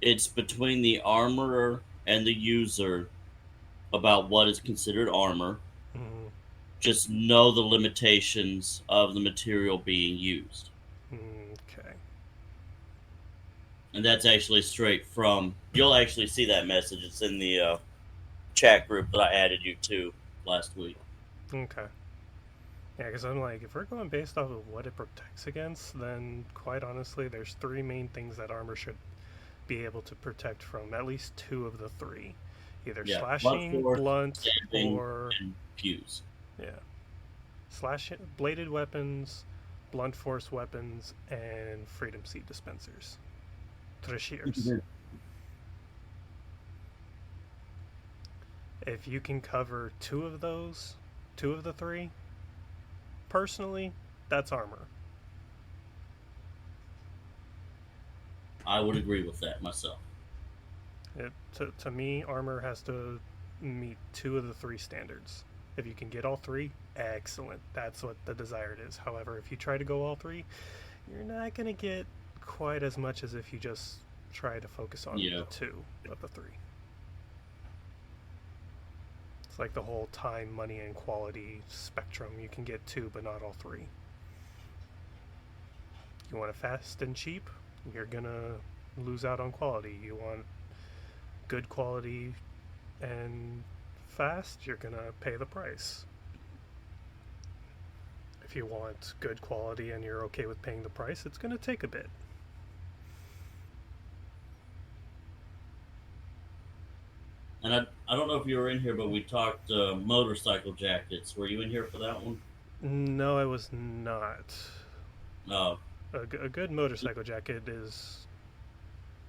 It's between the armorer and the user about what is considered armor. Mhm. Just know the limitations of the material being used. Okay. And that's actually straight from... You'll actually see that message. It's in the chat group that I added you to last week. Okay. Yeah, because I'm like, if we're going based off of what it protects against, then quite honestly, there's three main things that armor should be able to protect from. At least two of the three. Either slashing, blunt, stabbing, or... and fuse. Yeah. Bladed weapons, blunt force weapons, and freedom seed dispensers. Trashiers. If you can cover two of those, two of the three, personally, that's armor. I would agree with that myself. To me, armor has to meet two of the three standards. If you can get all three, excellent. That's what the desired is. However, if you try to go all three, you're not going to get quite as much as if you just try to focus on two of the three. It's like the whole time, money, and quality spectrum. You can get two, but not all three. You want it fast and cheap, you're going to lose out on quality. You want good quality and fast, you're going to pay the price. If you want good quality and you're okay with paying the price, it's going to take a bit. And I don't know if you were in here, but we talked motorcycle jackets. Were you in here for that one? No, I was not. No. A good motorcycle jacket is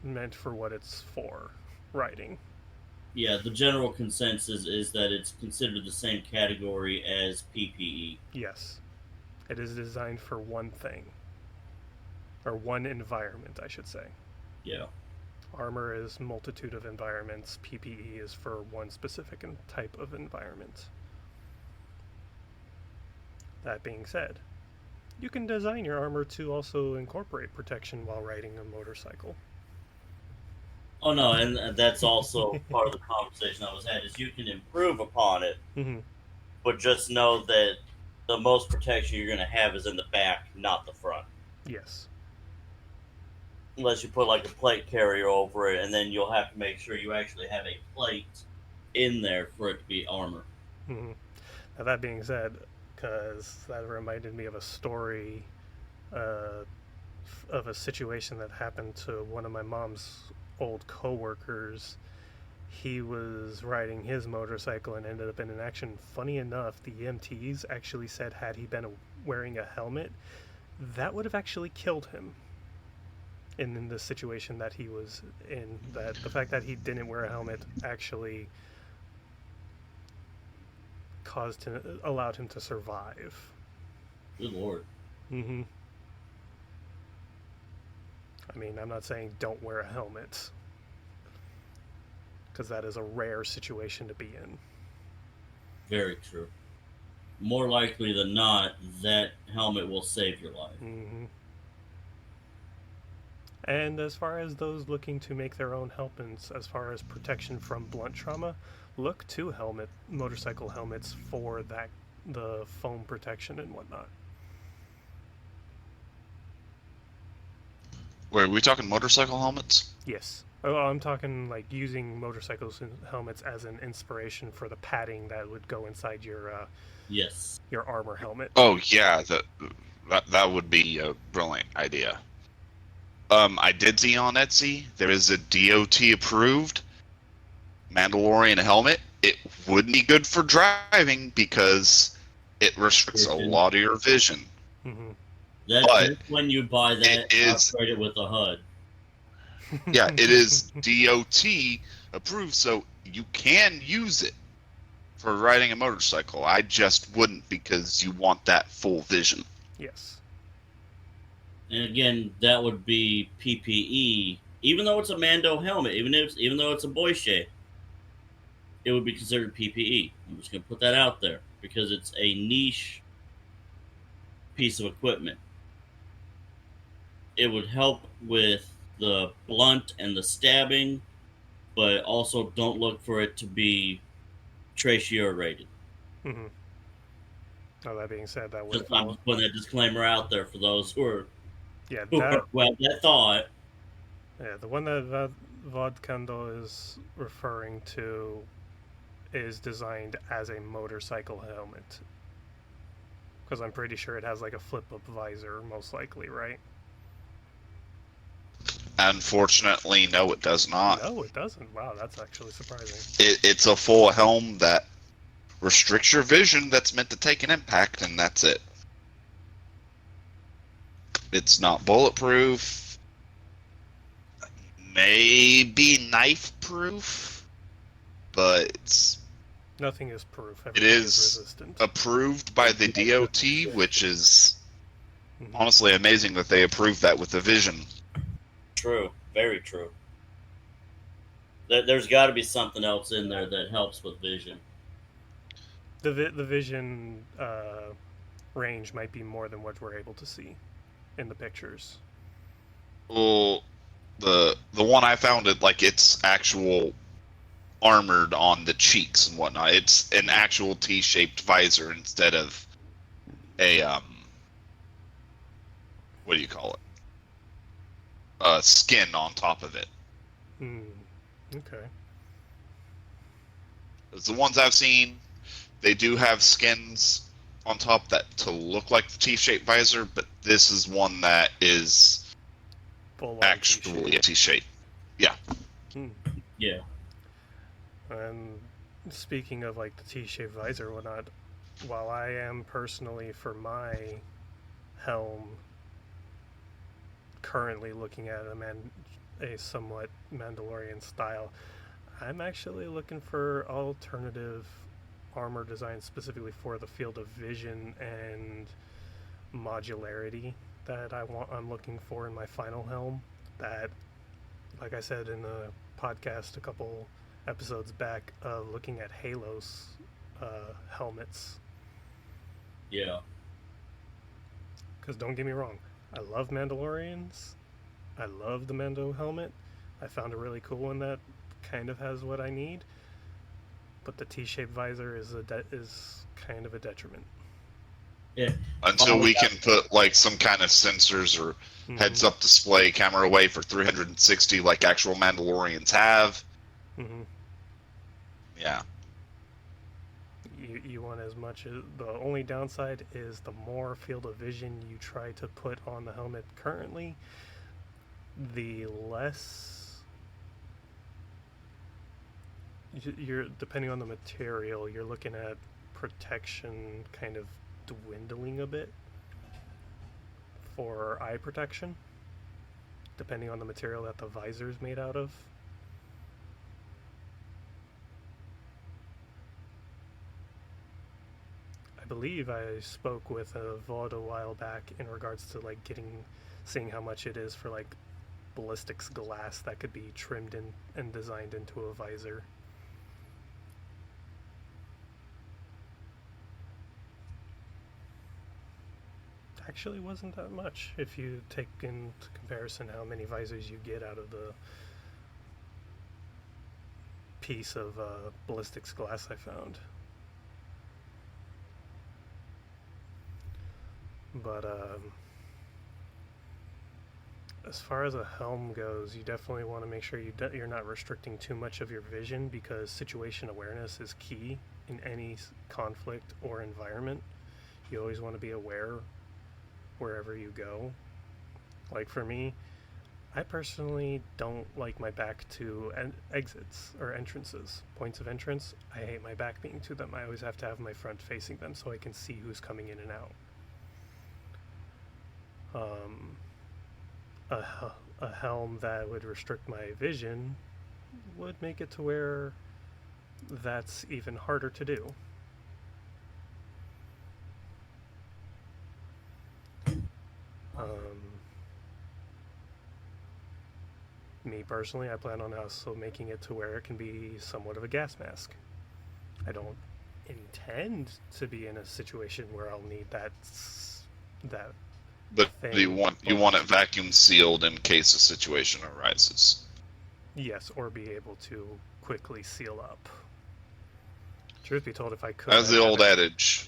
meant for what it's for, riding. Yeah, the general consensus is that it's considered the same category as PPE. Yes. It is designed for one thing. Or one environment, I should say. Yeah. Armor is multitude of environments. PPE is for one specific type of environment. That being said, you can design your armor to also incorporate protection while riding a motorcycle. Oh no, and that's also part of the conversation I was had, is you can improve upon it, but just know that the most protection you're going to have is in the back, not the front. Yes. Unless you put like a plate carrier over it, and then you'll have to make sure you actually have a plate in there for it to be armor. Now that being said, because that reminded me of a story of a situation that happened to one of my mom's old co-workers. He was riding his motorcycle and ended up in an accident. Funny enough, the EMTs actually said had he been wearing a helmet, that would have actually killed him. In the situation that he was in, that the fact that he didn't wear a helmet actually allowed him to survive. Good lord. I mean, I'm not saying don't wear a helmet, because that is a rare situation to be in. Very true. More likely than not, that helmet will save your life. And as far as those looking to make their own helmets, as far as protection from blunt trauma, look to motorcycle helmets for the foam protection and whatnot. Wait, are we talking motorcycle helmets? Yes. Oh, I'm talking like using motorcycles and helmets as an inspiration for the padding that would go inside your your armor helmet. Oh yeah, that would be a brilliant idea. I did see on Etsy there is a DOT approved Mandalorian helmet. It wouldn't be good for driving because it restricts a lot of your vision. That's when you buy that, upgrade it with a HUD. Yeah, it is DOT approved, so you can use it for riding a motorcycle. I just wouldn't, because you want that full vision. Yes. And again, that would be PPE. Even though it's a Mando helmet, even though it's a Boische, it would be considered PPE. I'm just going to put that out there because it's a niche piece of equipment. It would help with the blunt and the stabbing, but also don't look for it to be trachea rated. Now that being said, that would Just I'm just putting that disclaimer out there for those who are yeah who that have that thought. yeah the one that Vodkando is referring to is designed as a motorcycle helmet. Because I'm pretty sure it has like a flip-up visor, most likely, right? Unfortunately, no, it does not. No, it doesn't. Wow, that's actually surprising. It's a full helm that restricts your vision that's meant to take an impact, and that's it. It's not bulletproof. Maybe knife-proof, but it's... Nothing is proof. It Everything is is resistant. approved by the DOT, which is Mhm. honestly amazing that they approved that with the vision. True, very true. There's got to be something else in there that helps with vision. The vision range might be more than what we're able to see in the pictures. Well, the one I found, it's actual armored on the cheeks and whatnot. It's an actual T-shaped visor instead of a what do you call it? Skin on top of it. Okay. As the ones I've seen, they do have skins on top that to look like the T-shaped visor, but this is one that is Full-on actually a T-shape. Yeah. Yeah. And speaking of like the T-shaped visor and whatnot, while I am personally for my helm currently looking at a somewhat Mandalorian style, I'm actually looking for alternative armor design specifically for the field of vision and modularity that I'm looking for in my final helm. That, like I said in the podcast a couple episodes back, looking at Halo's helmets. Yeah. Because don't get me wrong, I love Mandalorians. I love the Mando helmet. I found a really cool one that kind of has what I need. But the T-shaped visor is kind of a detriment. Yeah. Until we can put like some kind of sensors or heads-up display, camera away for 360 like actual Mandalorians have. Mm-hmm. Yeah. You want as much as... The only downside is the more field of vision you try to put on the helmet currently, the less... You're depending on the material, you're looking at protection kind of dwindling a bit for eye protection, depending on the material that the visor is made out of. I believe I spoke with a VOD a while back in regards to like seeing how much it is for like ballistics glass that could be trimmed in and designed into a visor. Actually wasn't that much if you take into comparison how many visors you get out of the piece of ballistics glass I found. But as far as a helm goes, you definitely want to make sure you're not restricting too much of your vision, because situation awareness is key in any conflict or environment. You always want to be aware wherever you go. Like for me, I personally don't like my back to exits or entrances, points of entrance. I hate my back being to them. I always have to have my front facing them so I can see who's coming in and out. A helm that would restrict my vision would make it to where that's even harder to do. Me personally, I plan on also making it to where it can be somewhat of a gas mask. I don't intend to be in a situation where I'll need that But thing, you want it vacuum sealed in case a situation arises. Yes, or be able to quickly seal up. Truth be told, if I could... As the old adage.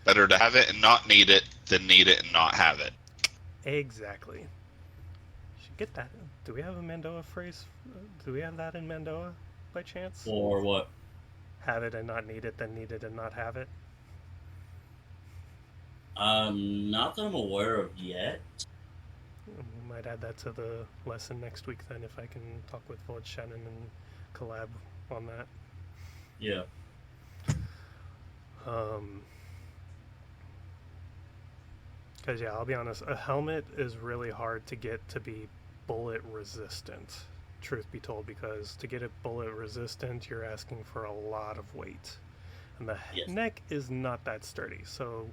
Better to have it and not need it than need it and not have it. Exactly. Should get that. Do we have a Mandoa phrase? Do we have that in Mandoa by chance? Or what? Have it and not need it, then need it and not have it. Not that I'm aware of yet. We might add that to the lesson next week then, if I can talk with Village Shannon and collab on that. Yeah. Because, yeah, I'll be honest, a helmet is really hard to get to be bullet resistant, truth be told, because to get it bullet resistant, you're asking for a lot of weight. And the Yes. neck is not that sturdy, so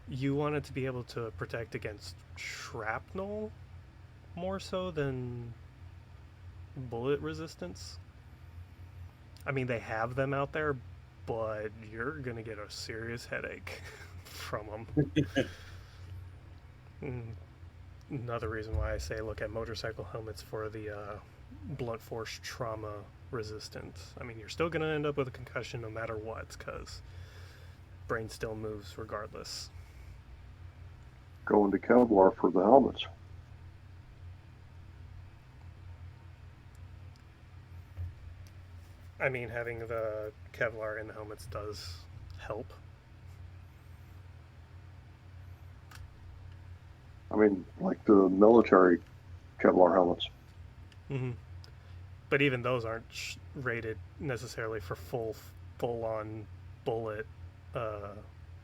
you want it to be able to protect against shrapnel more so than bullet resistance. I mean, they have them out there, but you're going to get a serious headache from them. Another reason why I say look at motorcycle helmets for the blunt force trauma resistant. I mean, you're still going to end up with a concussion no matter what, because brain still moves regardless. Going to Kevlar for the helmets. I mean, having the Kevlar in the helmets does help. I mean, like the military Kevlar helmets. Mm-hmm. But even those aren't rated necessarily for full-on bullet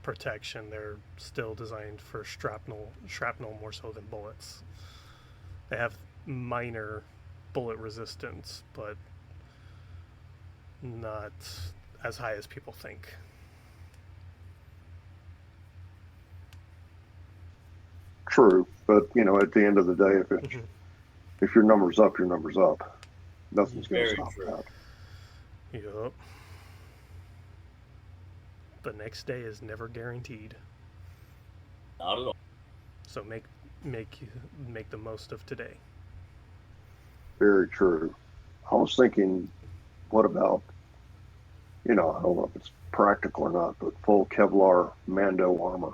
protection. They're still designed for shrapnel more so than bullets. They have minor bullet resistance, but not as high as people think. True, but you know, at the end of the day, if your number's up, your number's up. Nothing's going to Very stop true. that. Yup. The next day is never guaranteed, Not at all. so make the most of today. Very true. I was thinking, what about, you know, I don't know if it's practical or not, but full Kevlar Mando armor.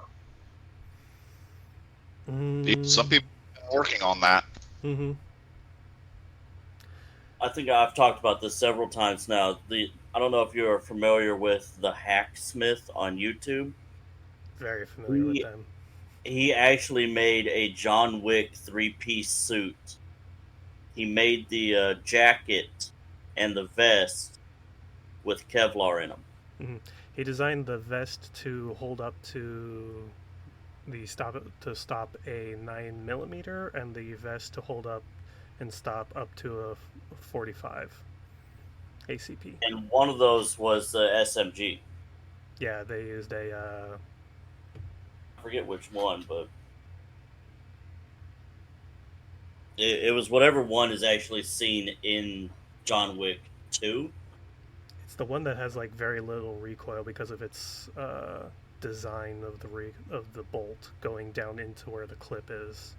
Some people are working on that. Mm-hmm. I think I've talked about this several times now. I don't know if you're familiar with the Hacksmith on YouTube. Very familiar with them. He actually made a John Wick 3-piece suit. He made the jacket and the vest with Kevlar in them. Mm-hmm. He designed the vest to hold up to stop a 9mm, and the vest to hold up and stop up to a 45 ACP. And one of those was the SMG. Yeah, they used a I forget which one, but it was whatever one is actually seen in John Wick 2. it's the one that has like very little recoil because of its design of the bolt going down into where the clip is.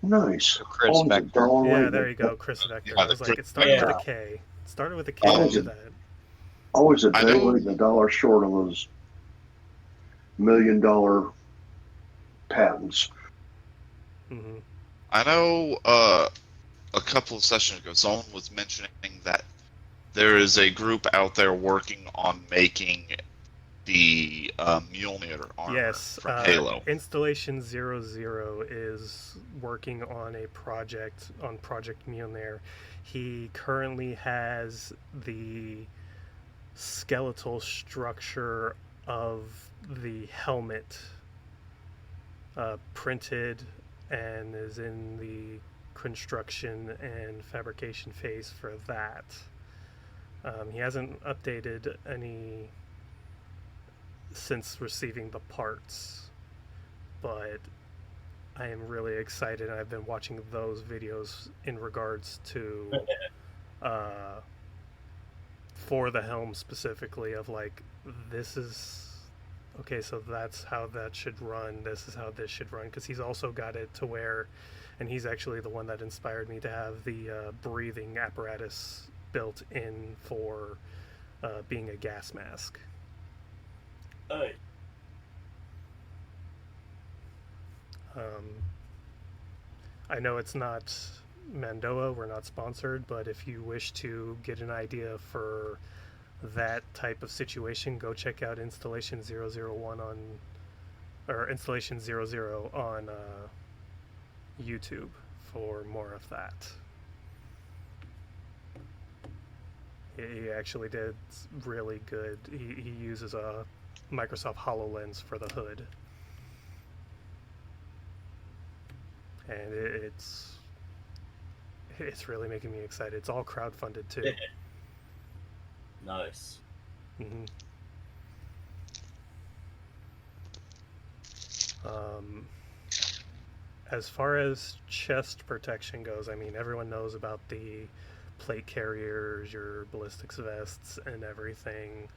Nice. Chris Owns it, Vector. darn Yeah, right. there you go, Chris Vector. Yeah, I was like, it started with a K. It started with a K Oh, after yeah. that. Always a I day know. late and a dollar short on those $1 million patents. Mm-hmm. I know a couple of sessions ago, someone was mentioning that there is a group out there working on making the Mjolnir armor Yes, from Halo. Installation 00 is working on a project on Project Mjolnir. He currently has the skeletal structure of the helmet printed and is in the construction and fabrication phase for that. He hasn't updated any since receiving the parts, but I am really excited. I've been watching those videos in regards to for the helm specifically, of like, this is okay, so that's how that should run, this is how this should run, because he's also got it to where, and he's actually the one that inspired me to have the breathing apparatus built in for being a gas mask. Hey. I know it's not Mandoa, we're not sponsored, but if you wish to get an idea for that type of situation, go check out Installation 001 on, or Installation 00 on YouTube for more of that. He actually did really good. He uses a Microsoft HoloLens for the hood. And it's really making me excited. It's all crowdfunded too. Nice. Mm-hmm. As far as chest protection goes, I mean, everyone knows about the plate carriers, your ballistics vests, and everything.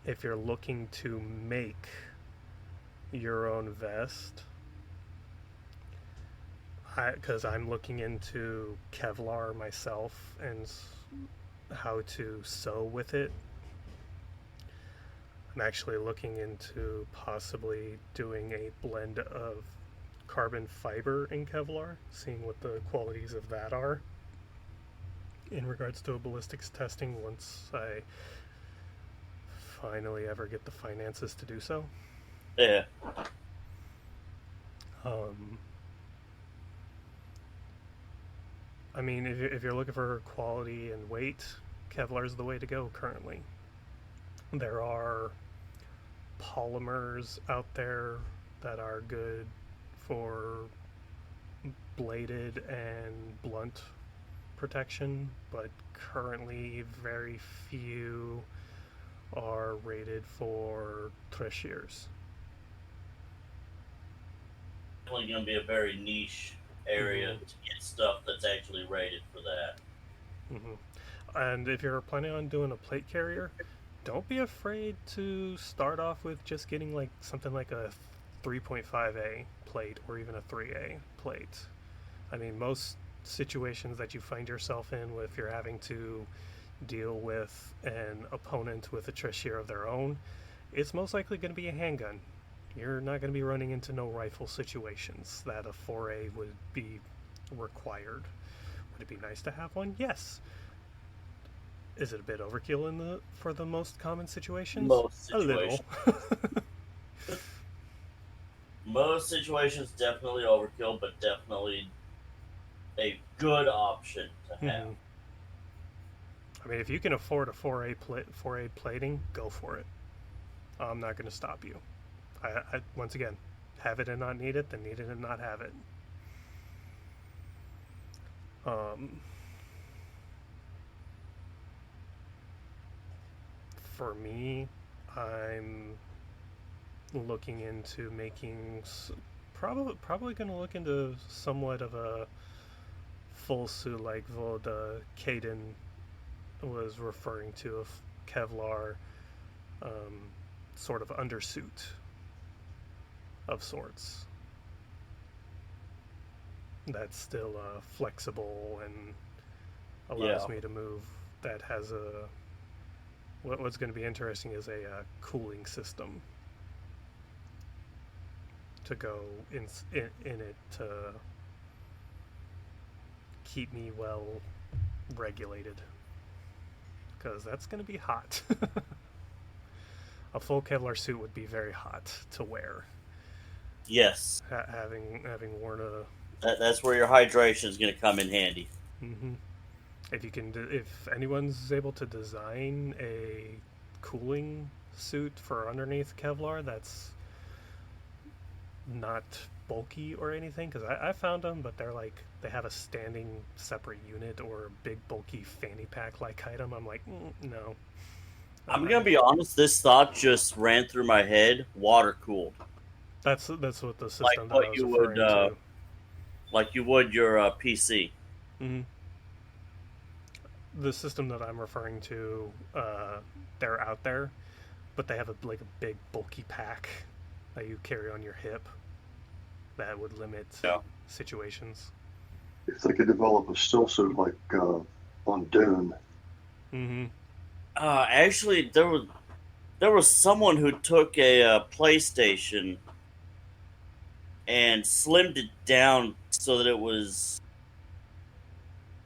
If you're looking to make your own vest, because I'm looking into Kevlar myself and how to sew with it, I'm actually looking into possibly doing a blend of carbon fiber and Kevlar, seeing what the qualities of that are in regards to a ballistics testing once I finally ever get the finances to do so. Yeah. I mean, if you're looking for quality and weight, Kevlar is the way to go currently. There are polymers out there that are good for bladed and blunt protection, but currently very few are rated for treasures. Definitely going to be a very niche area to get stuff that's actually rated for that. And if you're planning on doing a plate carrier, don't be afraid to start off with just getting like something like a 3.5A plate or even a 3A plate. I mean, most situations that you find yourself in, if you're having to deal with an opponent with a treasure of their own, it's most likely going to be a handgun. You're not going to be running into no rifle situations that a 4A would be required. Would it be nice to have one? Yes. Is it a bit overkill for the most common situations? Most A little. Most situations definitely overkill, but definitely a good option to have. I mean, if you can afford a 4A plating, go for it. I'm not going to stop you. I once again, have it and not need it, then need it and not have it. For me, I'm looking into making probably going to look into somewhat of a full suit like what Caden was referring to, of Kevlar sort of undersuit of sorts that's still flexible and allows me to move, that has a what's going to be interesting is a cooling system to go in it to keep me well regulated, because that's going to be hot. A full Kevlar suit would be very hot to wear. Yes. Having worn that's where your hydration is going to come in handy. If anyone's able to design a cooling suit for underneath Kevlar that's not bulky or anything, because I found them, but they have a standing separate unit or a big bulky fanny pack like item. I'm like, no. I'm gonna be honest. This thought just ran through my head. Water cooled. That's what the system Like that what I was you referring would, to. Like you would your PC. The system that I'm referring to, they're out there, but they have a big bulky pack that you carry on your hip that would limit situations. If they could develop a still suit like on Dune. Actually, there there was someone who took a PlayStation and slimmed it down so that it was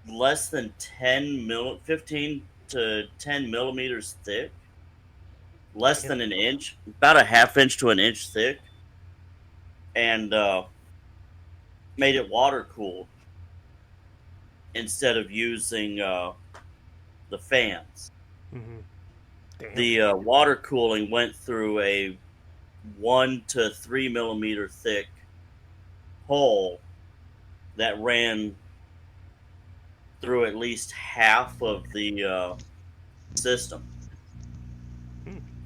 less than 15 to 10 millimeters thick, less than an inch, about a half inch to an inch thick, and made it water cooled instead of using the fans. Mm-hmm. The water cooling went through a 1 to 3 millimeter thick hole that ran through at least half of the system.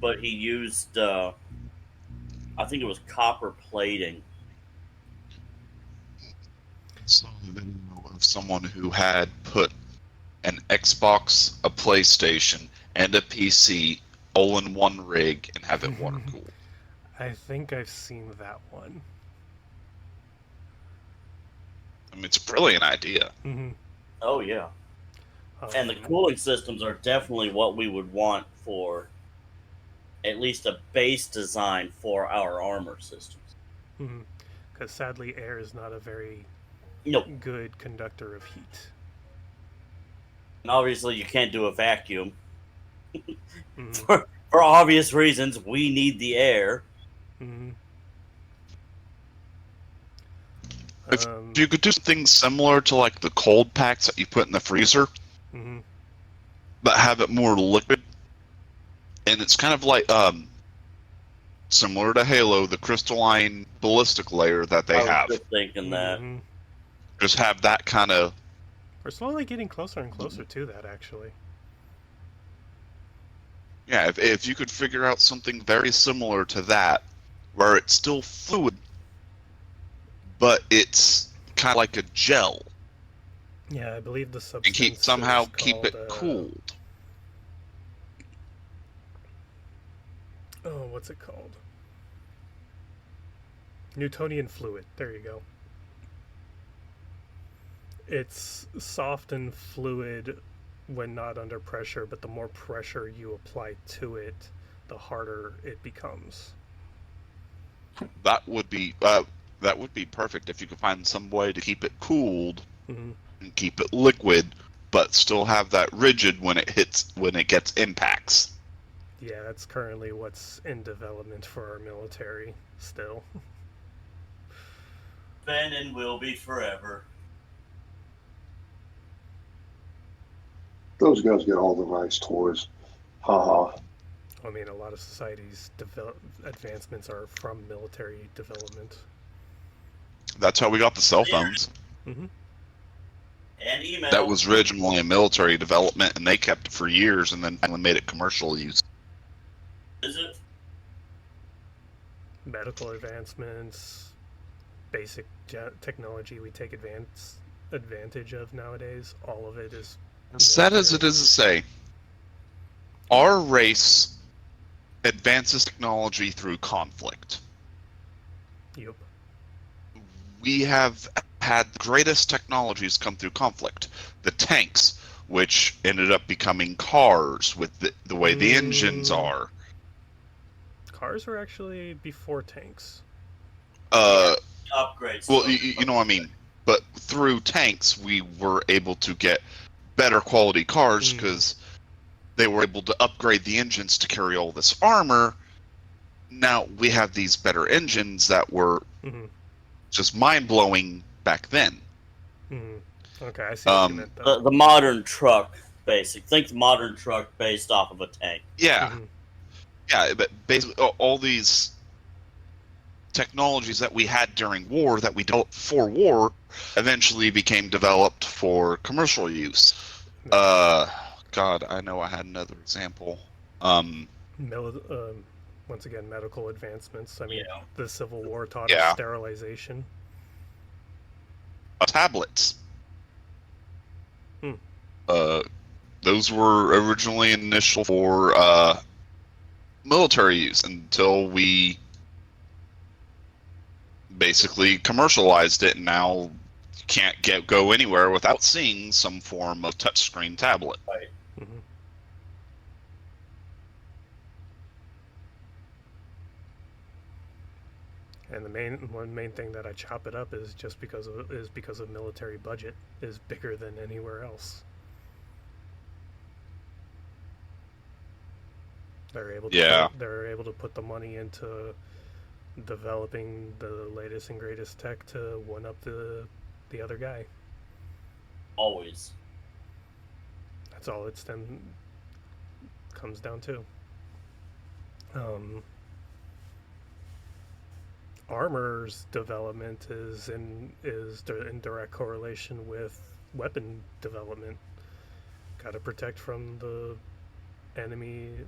But he used, I think it was copper plating. So video of someone who had put an Xbox, a PlayStation, and a PC all in one rig and have it water cooled. I think I've seen that one. I mean, it's a brilliant idea. Mm-hmm. Oh, yeah. And the cooling systems are definitely what we would want for at least a base design for our armor systems. Because sadly, air is not a very good conductor of heat. And obviously, you can't do a vacuum. For obvious reasons, we need the air. If you could do things similar to like the cold packs that you put in the freezer, but have it more liquid, and it's kind of like similar to Halo, the crystalline ballistic layer that they have. I was just thinking that. Just have that kind of. We're slowly getting closer and closer to that, actually. Yeah, if you could figure out something very similar to that, where it's still fluid, but it's kind of like a gel. Yeah, I believe the substance And keep it cooled. Oh, what's it called? Newtonian fluid. There you go. It's soft and fluid when not under pressure, but the more pressure you apply to it, the harder it becomes. That would be perfect if you could find some way to keep it cooled and keep it liquid, but still have that rigid when it gets impacts. Yeah, that's currently what's in development for our military still. Been and will be forever. Those guys get all the nice toys. Ha. I mean, a lot of society's advancements are from military development. That's how we got the cell phones. Mm-hmm. And email. That was originally a military development, and they kept it for years, and then finally made it commercial use. Is it? Medical advancements, basic technology we take advantage of nowadays, all of it is... As sad as it is to say, our race advances technology through conflict. Yep. We have had the greatest technologies come through conflict. The tanks, which ended up becoming cars with the way the engines are. Cars were actually before tanks. Upgrades. Well, you know what I mean. But through tanks, we were able to get better quality cars because they were able to upgrade the engines to carry all this armor. Now we have these better engines that were just mind-blowing back then. Okay, I see what you meant, though. The modern truck, basic. Think the modern truck based off of a tank. Yeah. Yeah, but basically all these technologies that we had during war that we developed for war eventually became developed for commercial use. God, I know I had another example. Once again, medical advancements. I mean, the Civil War taught us sterilization. Tablets. Those were originally initial for military use until we basically commercialized it, and now you can't go anywhere without seeing some form of touchscreen tablet. Right. And one main thing that I chop it up is just because of military budget is bigger than anywhere else. They're able to put the money into developing the latest and greatest tech to one up the other guy. Always. That's all it's then comes down to. Armor's development is in direct correlation with weapon development. Got to protect from the enemy's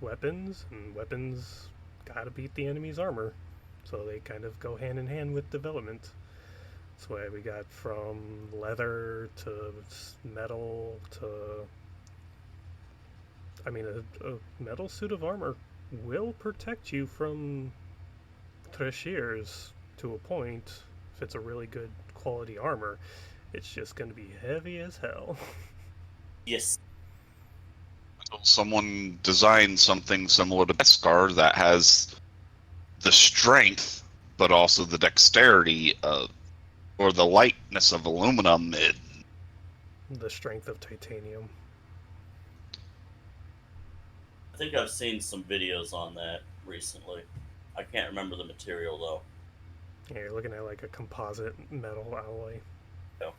weapons, and weapons got to beat the enemy's armor. So they kind of go hand in hand with development. That's why we got from leather to metal to... I mean, a metal suit of armor will protect you from Thrashirs to a point. If it's a really good quality armor, it's just going to be heavy as hell. Yes. Someone designed something similar to Beskar that has the strength, but also the dexterity of, or the lightness of aluminum. The strength of titanium. I think I've seen some videos on that recently. I can't remember the material though. Yeah, you're looking at like a composite metal alloy. Yeah.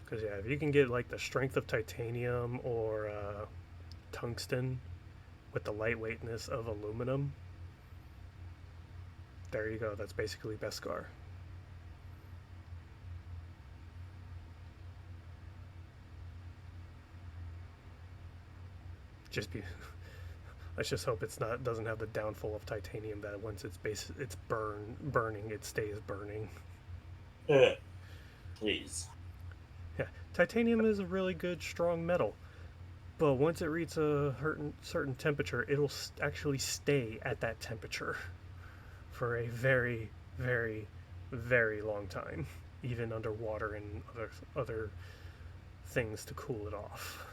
Because yeah, if you can get like the strength of titanium or tungsten with the lightweightness of aluminum, there you go. That's basically Beskar. Let's just hope doesn't have the downfall of titanium that once it's burning, it stays burning. Please. Yeah, titanium is a really good, strong metal, but once it reaches a certain temperature, it'll actually stay at that temperature for a very, very, very long time, even underwater and other things to cool it off.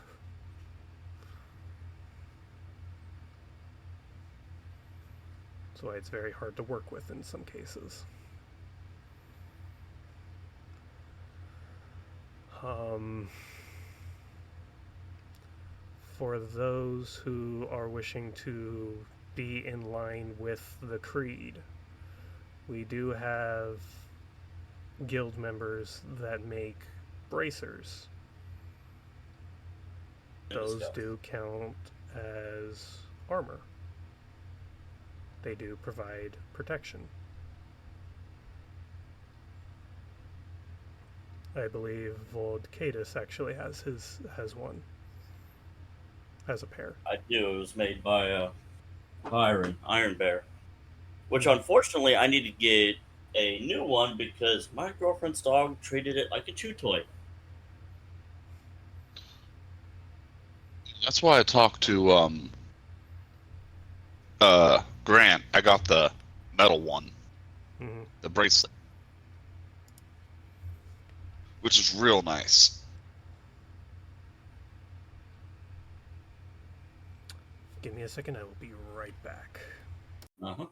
That's why it's very hard to work with in some cases. For those who are wishing to be in line with the creed, we do have guild members that make bracers. Those do count as armor. They do provide protection. I believe Voldcatus actually has one. Has a pair. I do. It was made by Iron Bear. Which unfortunately I need to get a new one because my girlfriend's dog treated it like a chew toy. That's why I talked to Grant. I got the metal one, the bracelet, which is real nice. Give me a second, I will be right back. Uh-huh.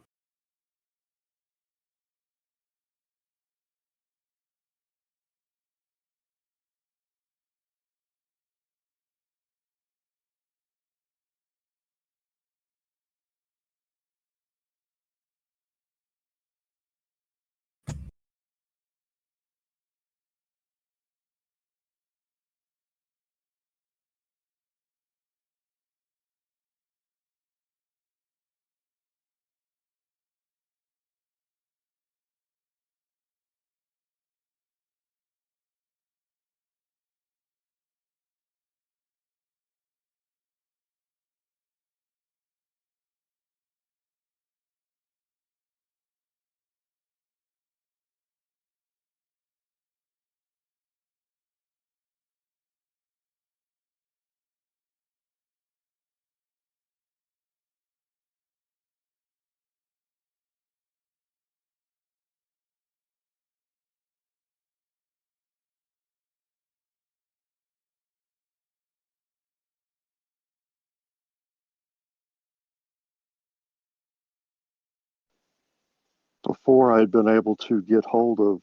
before I had been able to get hold of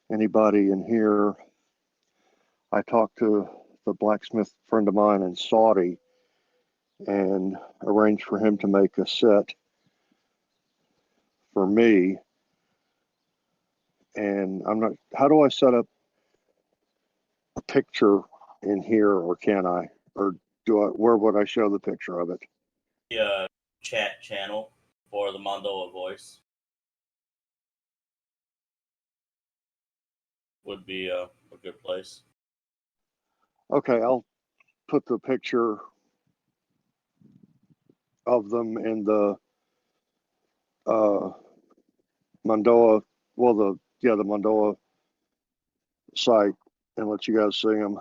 anybody in here, I talked to the blacksmith friend of mine in Saudi and arranged for him to make a set for me. And I'm not, how do I set up a picture in here, or can I? Or where would I show the picture of it? The chat channel for the Mondoa voice would be a good place. Okay, I'll put the picture of them in the Mondoa, the Mondoa site, and let you guys see them.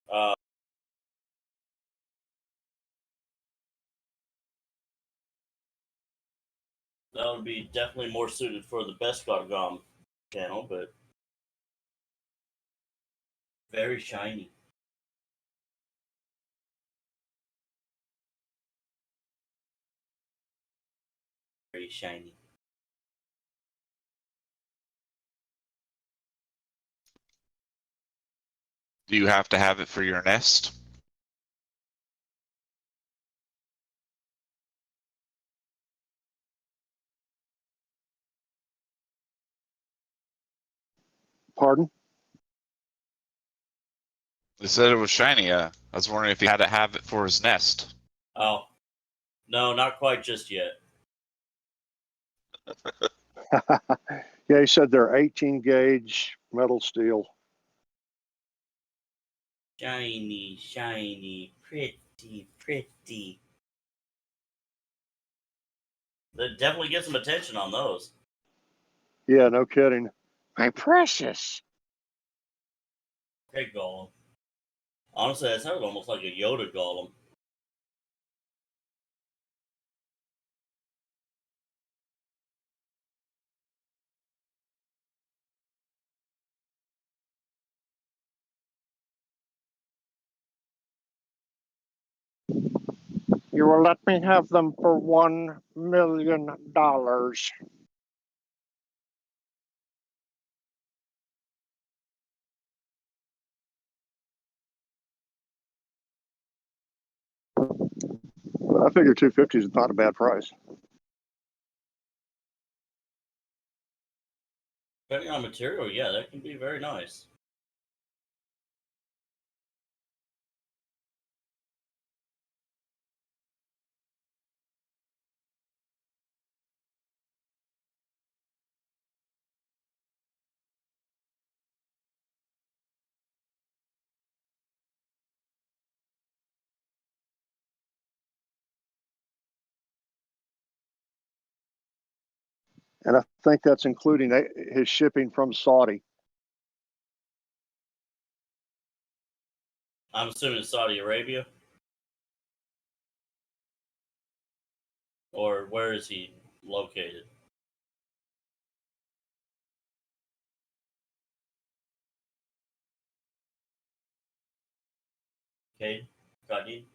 Uh, that would be definitely more suited for the Best Gargam channel, but very shiny. Very shiny. Do you have to have it for your nest? Pardon? They said it was shiny. I was wondering if he had to have it for his nest. Oh, no, not quite just yet. Yeah, he said they're 18 gauge metal steel. Shiny, shiny, pretty, pretty. That definitely get some attention on those. Yeah, no kidding. My precious. Okay, Golem. Honestly, that sounded almost like a Yoda Golem. You will let me have them for $1 million. I figure 250 is not a bad price. Depending on material, yeah, that can be very nice. And I think that's including his shipping from Saudi. I'm assuming Saudi Arabia. Or where is he located? Okay, Kadin.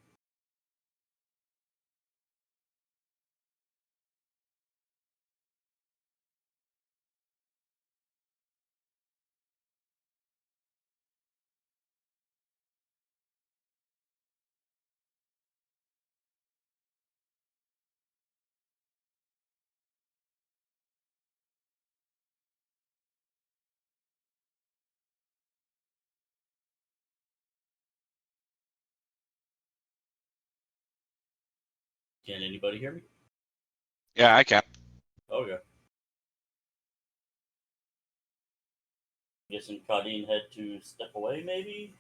Can anybody hear me? Yeah, I can. Okay. Guessing Kadin had to step away, maybe?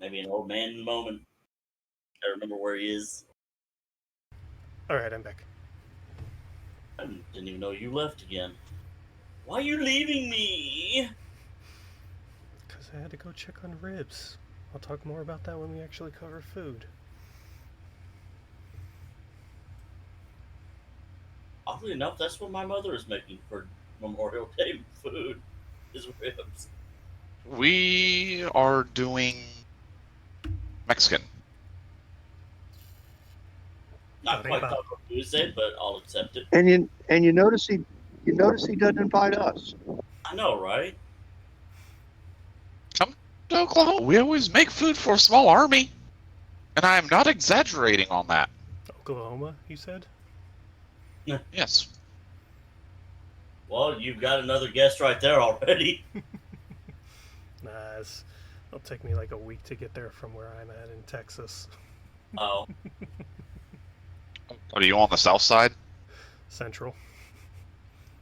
Maybe an old man moment. I remember where he is. Alright, I'm back. I didn't even know you left again. Why are you leaving me? Because I had to go check on ribs. I'll talk more about that when we actually cover food. Oddly enough, that's what my mother is making for Memorial Day food, is ribs. We are doing Mexican. Not quite Taco Tuesday, but I'll accept it. And you notice he doesn't invite us. I know, right? Come to Oklahoma. We always make food for a small army. And I am not exaggerating on that. Oklahoma, you said? Yes. Well, you've got another guest right there already. Nah, it'll take me like a week to get there from where I'm at in Texas. Oh, Are you on the south side? Central.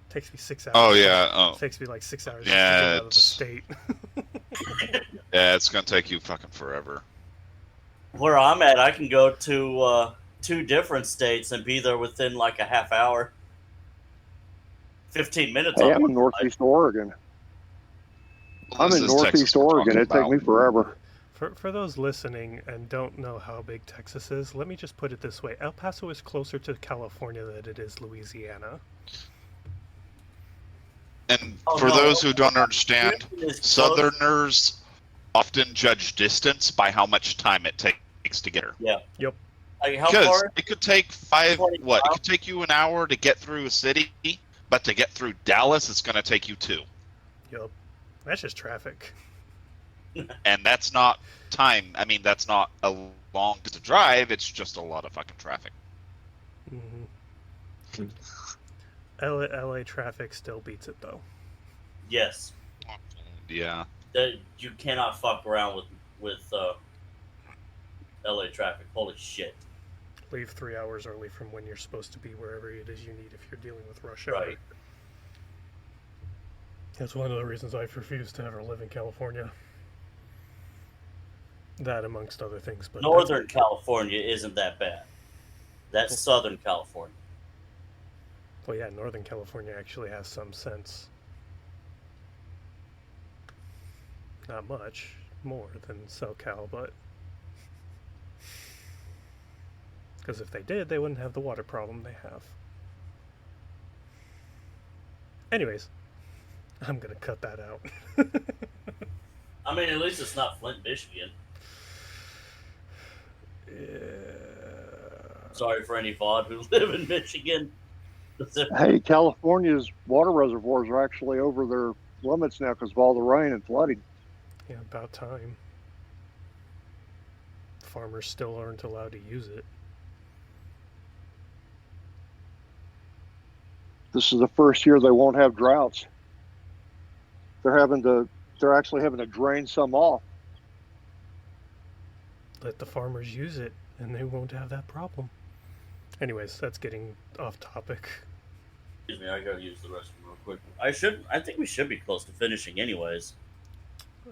Takes me 6 hours. Oh, yeah. Oh. Takes me like 6 hours Yeah, just to get out of the it's- state. Yeah, it's going to take you fucking forever. where I'm at, I can go to 2 different states and be there within like a half hour. 15 minutes. Hey, on I'm one in Northeast Oregon. Well, I'm this in is Northeast Texas we're Oregon. talking It'd take about. me forever. For those listening and don't know how big Texas is, let me just put it this way. El Paso is closer to California than it is Louisiana. And Oh, for no. those who don't understand, Houston is close. Southerners often judge distance by how much time it takes to get her. Yeah. Yep. Like, how Because far? it could take 20 It miles? could take you an hour to get through a city, but to get through Dallas, it's going to take you 2. Yup. That's just traffic. And that's not time. I mean, that's not a long to drive. It's just a lot of fucking traffic. Mm-hmm. LA traffic still beats it though. Yes. Yeah. You cannot fuck around with LA traffic. Holy shit. Leave 3 hours early from when you're supposed to be wherever it is you need if you're dealing with rush hour. Right. That's one of the reasons I refuse to ever live in California. That amongst other things, but Northern California isn't that bad. That's Southern California. Well, yeah, Northern California actually has some sense. Not much more than SoCal, but because if they did, they wouldn't have the water problem they have. Anyways, I'm gonna cut that out. I mean, at least it's not Flint, Michigan. Sorry for any VOD who live in Michigan. Hey, California's water reservoirs are actually over their limits now because of all the rain and flooding. Yeah, about time. Farmers still aren't allowed to use it. This is the first year they won't have droughts. They're actually having to drain some off. Let the farmers use it, and they won't have that problem. Anyways, that's getting off topic. Excuse me, I gotta use the restroom real quick. I think we should be close to finishing anyways.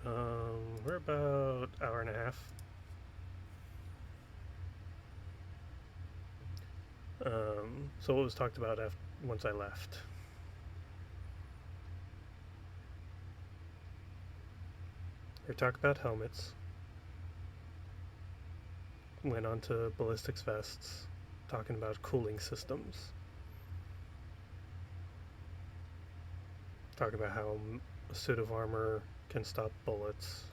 We're about an hour and a half. So what was talked about once I left? We talked about helmets. Went on to ballistics vests, talking about cooling systems. Talking about how a suit of armor can stop bullets,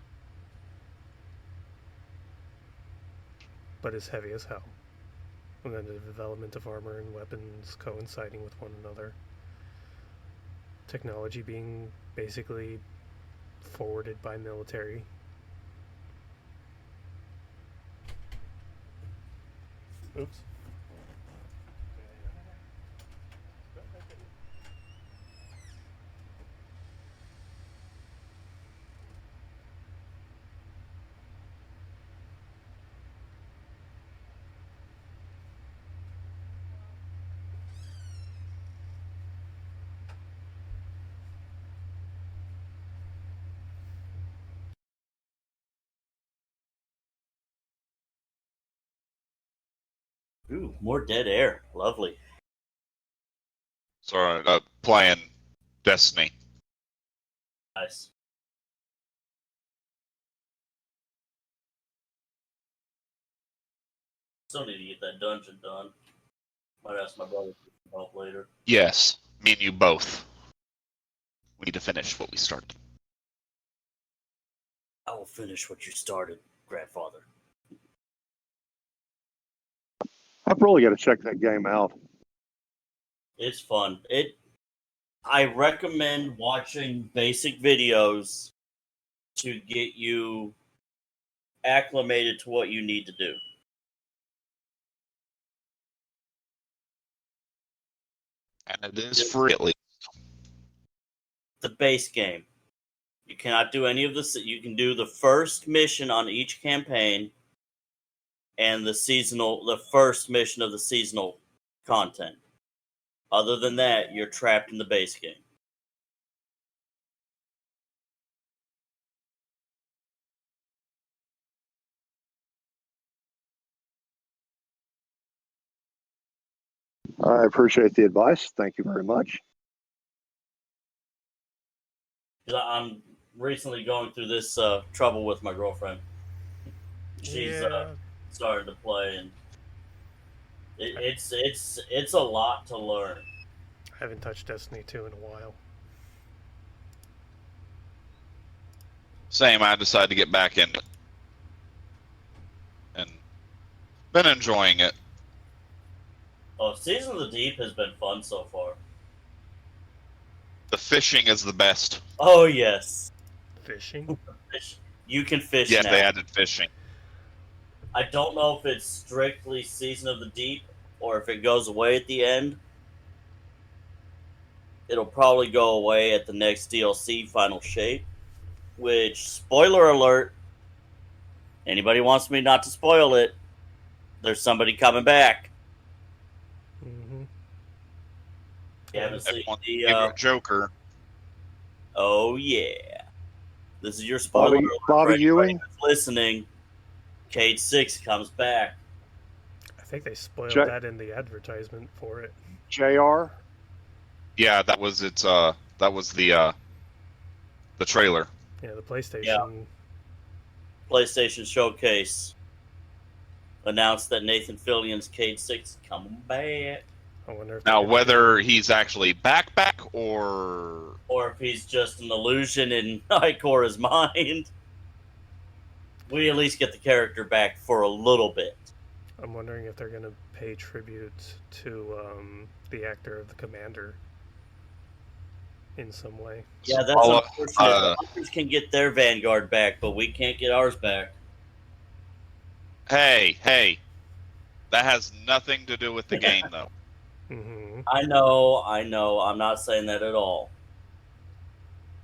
but is heavy as hell. And then the development of armor and weapons coinciding with one another. Technology being basically forwarded by military. Oops. Ooh, more dead air. Lovely. Sorry, playing Destiny. Nice. Still need to get that dungeon done. Might ask my brother for help later. Yes, me and you both. We need to finish what we started. I will finish what you started, grandfather. I've really got to check that game out. It's fun. I recommend watching basic videos to get you acclimated to what you need to do. And it is free at least. The base game. You cannot do any of this. You can do the first mission on each campaign and the first mission of the seasonal content. Other than that, you're trapped in the base game. I appreciate the advice. Thank you very much. I'm recently going through this trouble with my girlfriend. She's started to play, and it's a lot to learn. I haven't touched Destiny 2 in a while. Same, I decided to get back in it. And been enjoying it. Oh, Season of the Deep has been fun so far. The fishing is the best. Oh, yes. Fishing? You can fish Yes, now. they added fishing. I don't know if it's strictly Season of the Deep or if it goes away at the end. It'll probably go away at the next DLC, Final Shape. Which, spoiler alert, anybody wants me not to spoil it, there's somebody coming back. Mm-hmm. You haven't seen Everyone's the... favorite Joker. Oh, yeah. This is your spoiler alert for Bobby anybody Ewing? who's listening. Cade 6 comes back. I think they spoiled Check. that in the advertisement for it. JR? Yeah, that was its that was the trailer. Yeah, the PlayStation. Yeah. PlayStation Showcase announced that Nathan Fillion's Cade 6 is coming back. I wonder if Now, they're gonna whether do- he's actually back or Or if he's just an illusion in Ikora's mind. We at least get the character back for a little bit. I'm wondering if they're gonna pay tribute to the actor of the Commander in some way. Yeah, that's unfortunate. Others can get their Vanguard back, but we can't get ours back. Hey, that has nothing to do with the game, though. Mm-hmm. I know. I'm not saying that at all.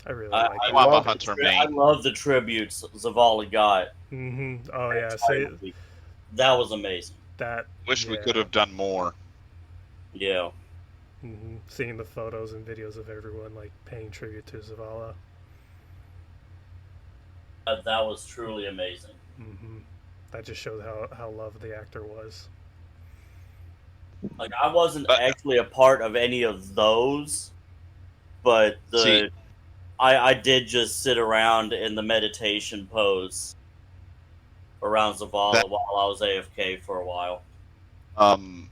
I really I like I it. love love a hunter the I main. love the tributes Zavala got. Mm-hmm. Oh yeah, say That was amazing. that. Wish we yeah. could have done more. Yeah. Mm-hmm. Seeing the photos and videos of everyone like paying tribute to Zavala. That was truly amazing. Mm-hmm. That just shows how loved the actor was. Like, I wasn't But- actually a part of any of those, but See- I did just sit around in the meditation pose around Zavala while I was AFK for a while. And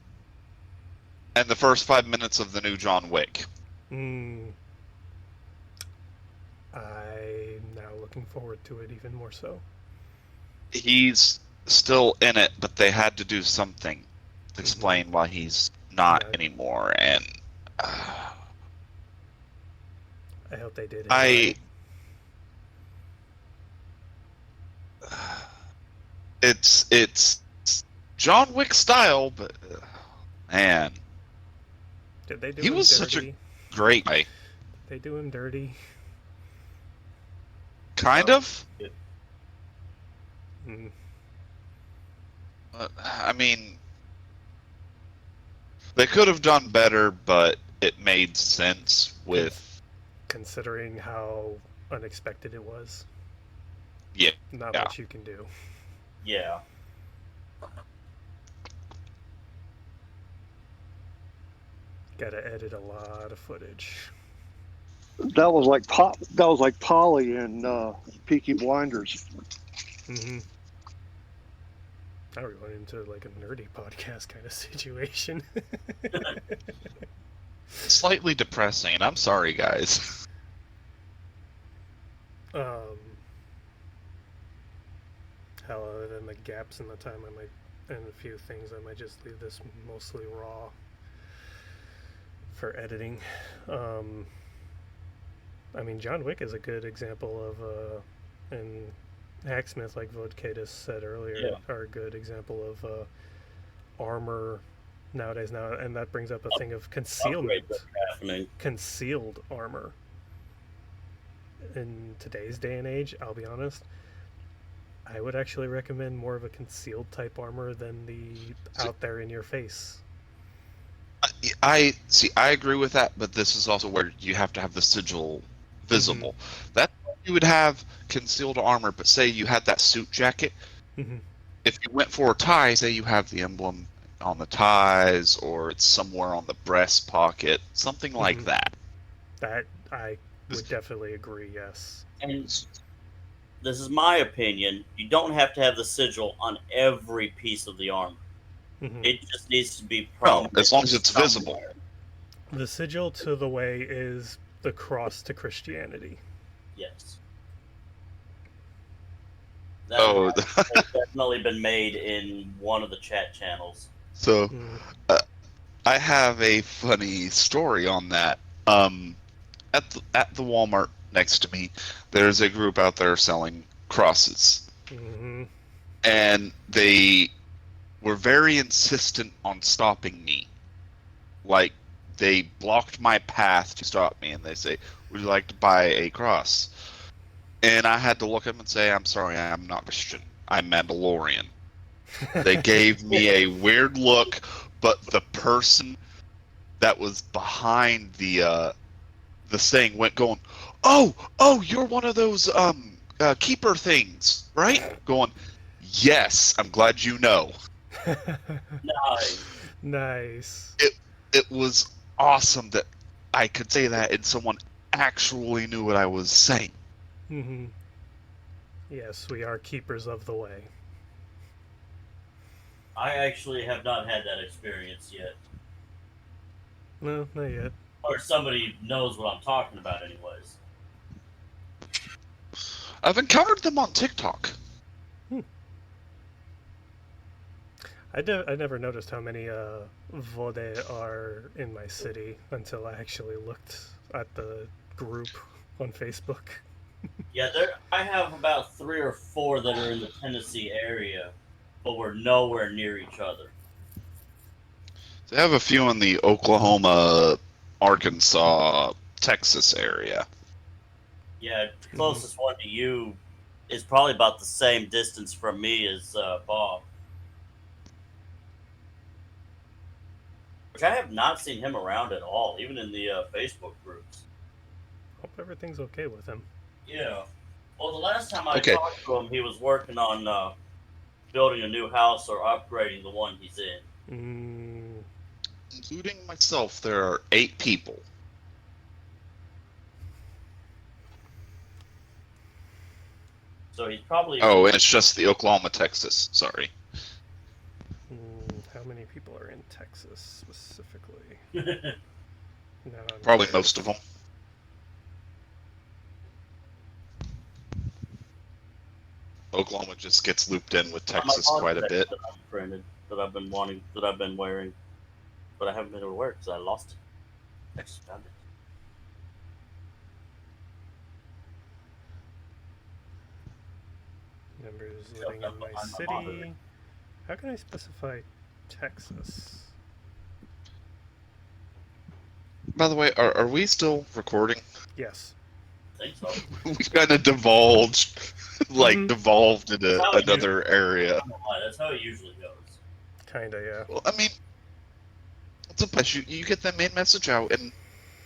the first 5 minutes of the new John Wick. I'm now looking forward to it even more so. He's still in it, but they had to do something to explain why he's not Yeah. anymore. And I hope they did it. I- it's John Wick style, but man, Did they do he him was dirty? such a great guy. Did they do him dirty? Kind of. Mm. I mean, they could have done better, but it made sense with. Considering how unexpected it was. Yeah. Not Yeah. much you can do. Yeah. Gotta edit a lot of footage. That was like Polly in Peaky Blinders. Mm-hmm. Now we're going into like a nerdy podcast kind of situation. Slightly depressing, and I'm sorry, guys. Hell, other than the gaps in the time, I might, and a few things, I might just leave this mostly raw for editing. I mean, John Wick is a good example of, and Hacksmith, like Vodkatus said earlier, are a good example of armor nowadays. Now, and that brings up a thing of concealment, concealed armor. In today's day and age, I'll be honest, I would actually recommend more of a concealed type armor than the out there in your face. I agree with that, but this is also where you have to have the sigil visible. That's why you would have concealed armor, but say you had that suit jacket. If you went for a tie, say you have the emblem on the ties, or it's somewhere on the breast pocket, something like that. That I would definitely agree, yes. And this is my opinion. You don't have to have the sigil on every piece of the armor. It just needs to be prominent. As long as it's visible. The sigil to the way is the cross to Christianity. Yes. That has definitely been made in one of the chat channels. So, I have a funny story on that. At the Walmart next to me, there's a group out there selling crosses, and they were very insistent on stopping me. Like, they blocked my path to stop me, and they say, "Would you like to buy a cross?" And I had to look at them and say, "I'm sorry, I'm not Christian. I'm Mandalorian." They gave me a weird look, but the person that was behind the thing went going, "Oh, you're one of those keeper things, right?" Going, "Yes, I'm glad you know." Nice. It was awesome that I could say that and someone actually knew what I was saying. Yes, we are keepers of the way. I actually have not had that experience yet. No, not yet. Or somebody knows what I'm talking about anyways. I've encountered them on TikTok. I never noticed how many Vode are in my city until I actually looked at the group on Facebook. Yeah, I have about 3 or 4 that are in the Tennessee area, but we're nowhere near each other. They have a few in the Oklahoma, Arkansas, Texas area. Yeah, the closest one to you is probably about the same distance from me as Bob. Which I have not seen him around at all, even in the Facebook groups. Hope everything's okay with him. Yeah. Well, the last time I talked to him, he was working on building a new house or upgrading the one he's in. Including myself, there are 8 people. So he's probably. Oh, and it's just the Oklahoma, Texas. Sorry. How many people are in Texas specifically? No, Probably most of them. Oklahoma just gets looped in with Texas quite a bit. That I've printed, that I've been wanting, that I've been wearing, but I haven't been able to wear it because I lost it. I just found it. Members living in my city. How can I specify Texas? By the way, are we still recording? Yes. I think so. We kind of divulged, Mhm. devolved into That's how it another area. I don't know why, that's how it usually goes. Kinda, yeah. Well, I mean, it's a plus. You get the main message out, and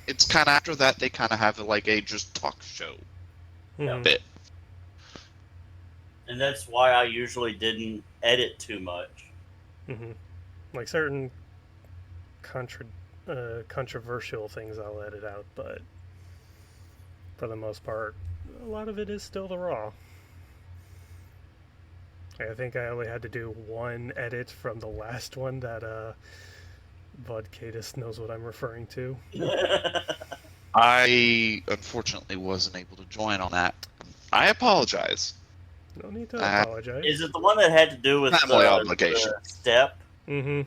it's kind of after that they kind of have like a just talk show Mhm. bit. And that's why I usually didn't edit too much. Like certain controversial things I'll edit out, but for the most part, a lot of it is still the raw. I think I only had to do one edit from the last one that Vodkatus knows what I'm referring to. I unfortunately wasn't able to join on that. I apologize. No need to apologize. Is it the one that had to do with Family the obligation. step? Mm-hmm.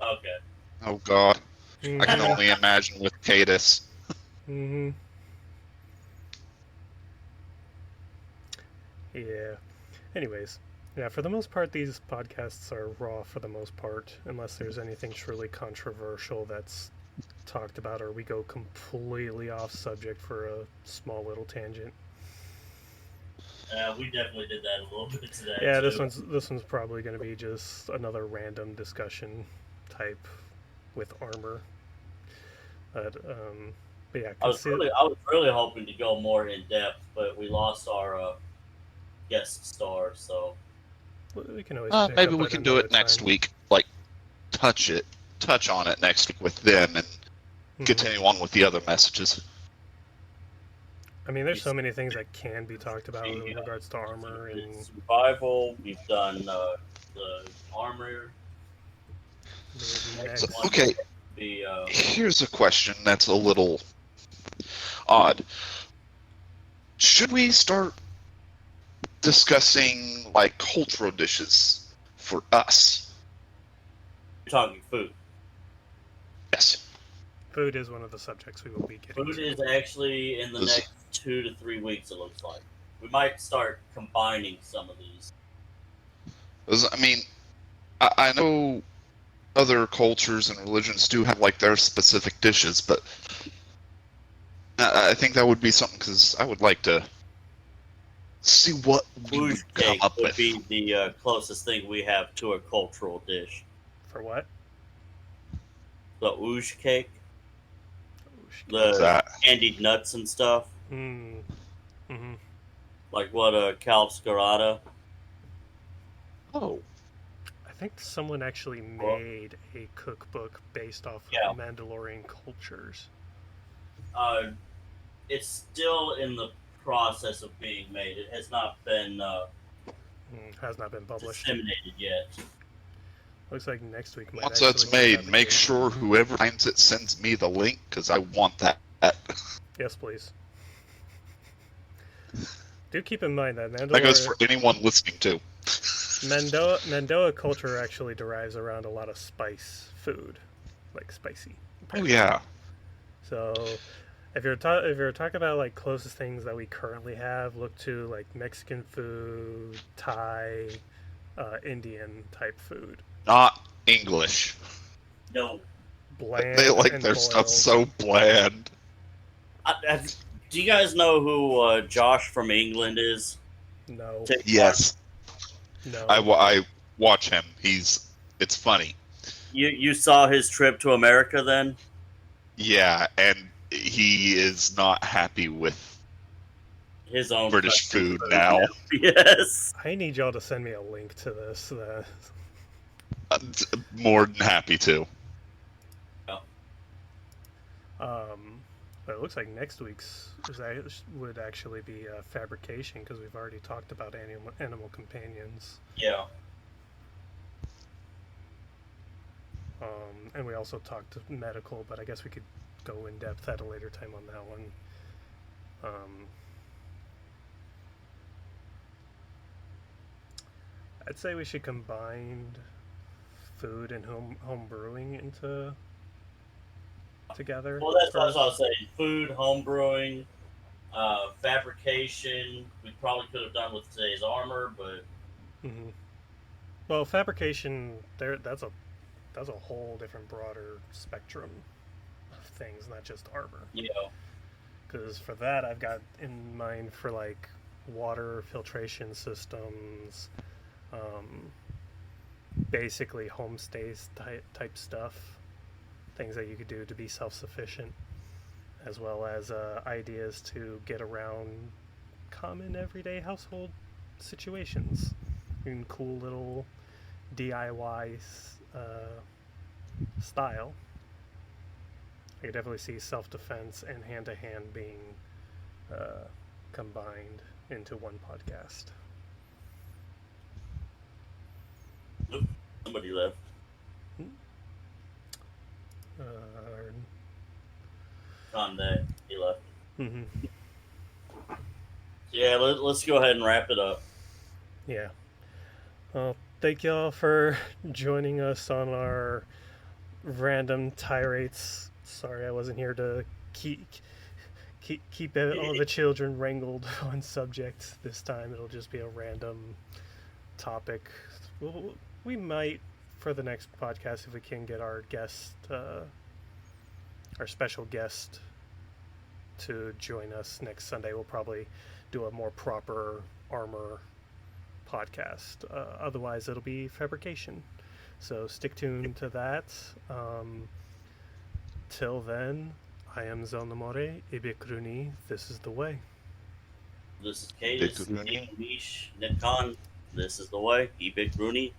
Okay. Oh God, I can only imagine with Cadus. Mm-hmm. Yeah. Anyways, yeah, for the most part, these podcasts are raw for the most part, unless there's anything truly controversial that's talked about, or we go completely off subject for a small little tangent. We definitely did that a little bit today. Yeah, too. this one's probably going to be just another random discussion type with armor. But yeah, I was really hoping to go more in depth, but we lost our guest star, so we can always pick maybe up we at can do another it next time. week. Like touch on it next week with them, and continue on with the other messages. I mean, there's so many things that can be talked about in regards to armor and survival. We've done the armor. next. Okay, The here's a question that's a little odd. Should we start discussing like cultural dishes for us? you're talking food. Yes. Food is one of the subjects we will be getting Food to. is actually in the next 2 to 3 weeks. It looks like we might start combining some of these. 'Cause, I mean, I know other cultures and religions do have like their specific dishes, but I think that would be something because I would like to see what we Oosh would come cake up would with. be the closest thing we have to a cultural dish. For what? The oosh cake, What's the that? candied nuts and stuff, Mm-hmm. like what calpscarada. Oh, I think someone actually made a cookbook based off Yeah. of Mandalorian cultures. It's still in the process of being made. It has not been Has not been published. disseminated yet. Looks like next week might once that's actually be made, make fabricated. sure whoever finds it sends me the link because I want that. Yes, please. Do keep in mind that That goes for anyone listening too. Mandoa culture actually derives around a lot of spice food, like spicy. Oh yeah. So, if you're talking about like closest things that we currently have, look to like Mexican food, Thai, Indian type food. Not English. No. Bland. They like and their boiled. stuff so bland. Do you guys know who Josh from England is? No. Yes, No. I watch him. It's funny. You saw his trip to America then? Yeah, and he is not happy with His own British country food now. Yes. I need y'all to send me a link to this. More than happy to. But it looks like next week's would actually be fabrication, because we've already talked about animal companions. Yeah. And we also talked medical, but I guess we could go in depth at a later time on that one. I'd say we should combine food and home brewing together. Well, that's what I was saying. Food, home brewing, fabrication. We probably could have done with today's armor, but well, fabrication that's a whole different, broader spectrum of things, not just armor. Yeah. Because for that, I've got in mind for like water filtration systems, basically homestays type stuff, things that you could do to be self-sufficient, as well as ideas to get around common everyday household situations in cool little DIY style. I could definitely see self-defense and hand-to-hand being combined into one podcast. Nope. Somebody left. Conde, he left. Yeah, let's go ahead and wrap it up. Yeah. Well, thank y'all for joining us on our random tirades. Sorry I wasn't here to keep all the children wrangled on subject this time. It'll just be a random topic. We might, for the next podcast, if we can get our guest, our special guest, to join us next Sunday, we'll probably do a more proper armor podcast. Otherwise, it'll be fabrication. So stick tuned to that. Till then, I am Zelnamore, Ibikruni. This is the way. This is Cadis, Nish, Nikon. This is the way. Ibikruni.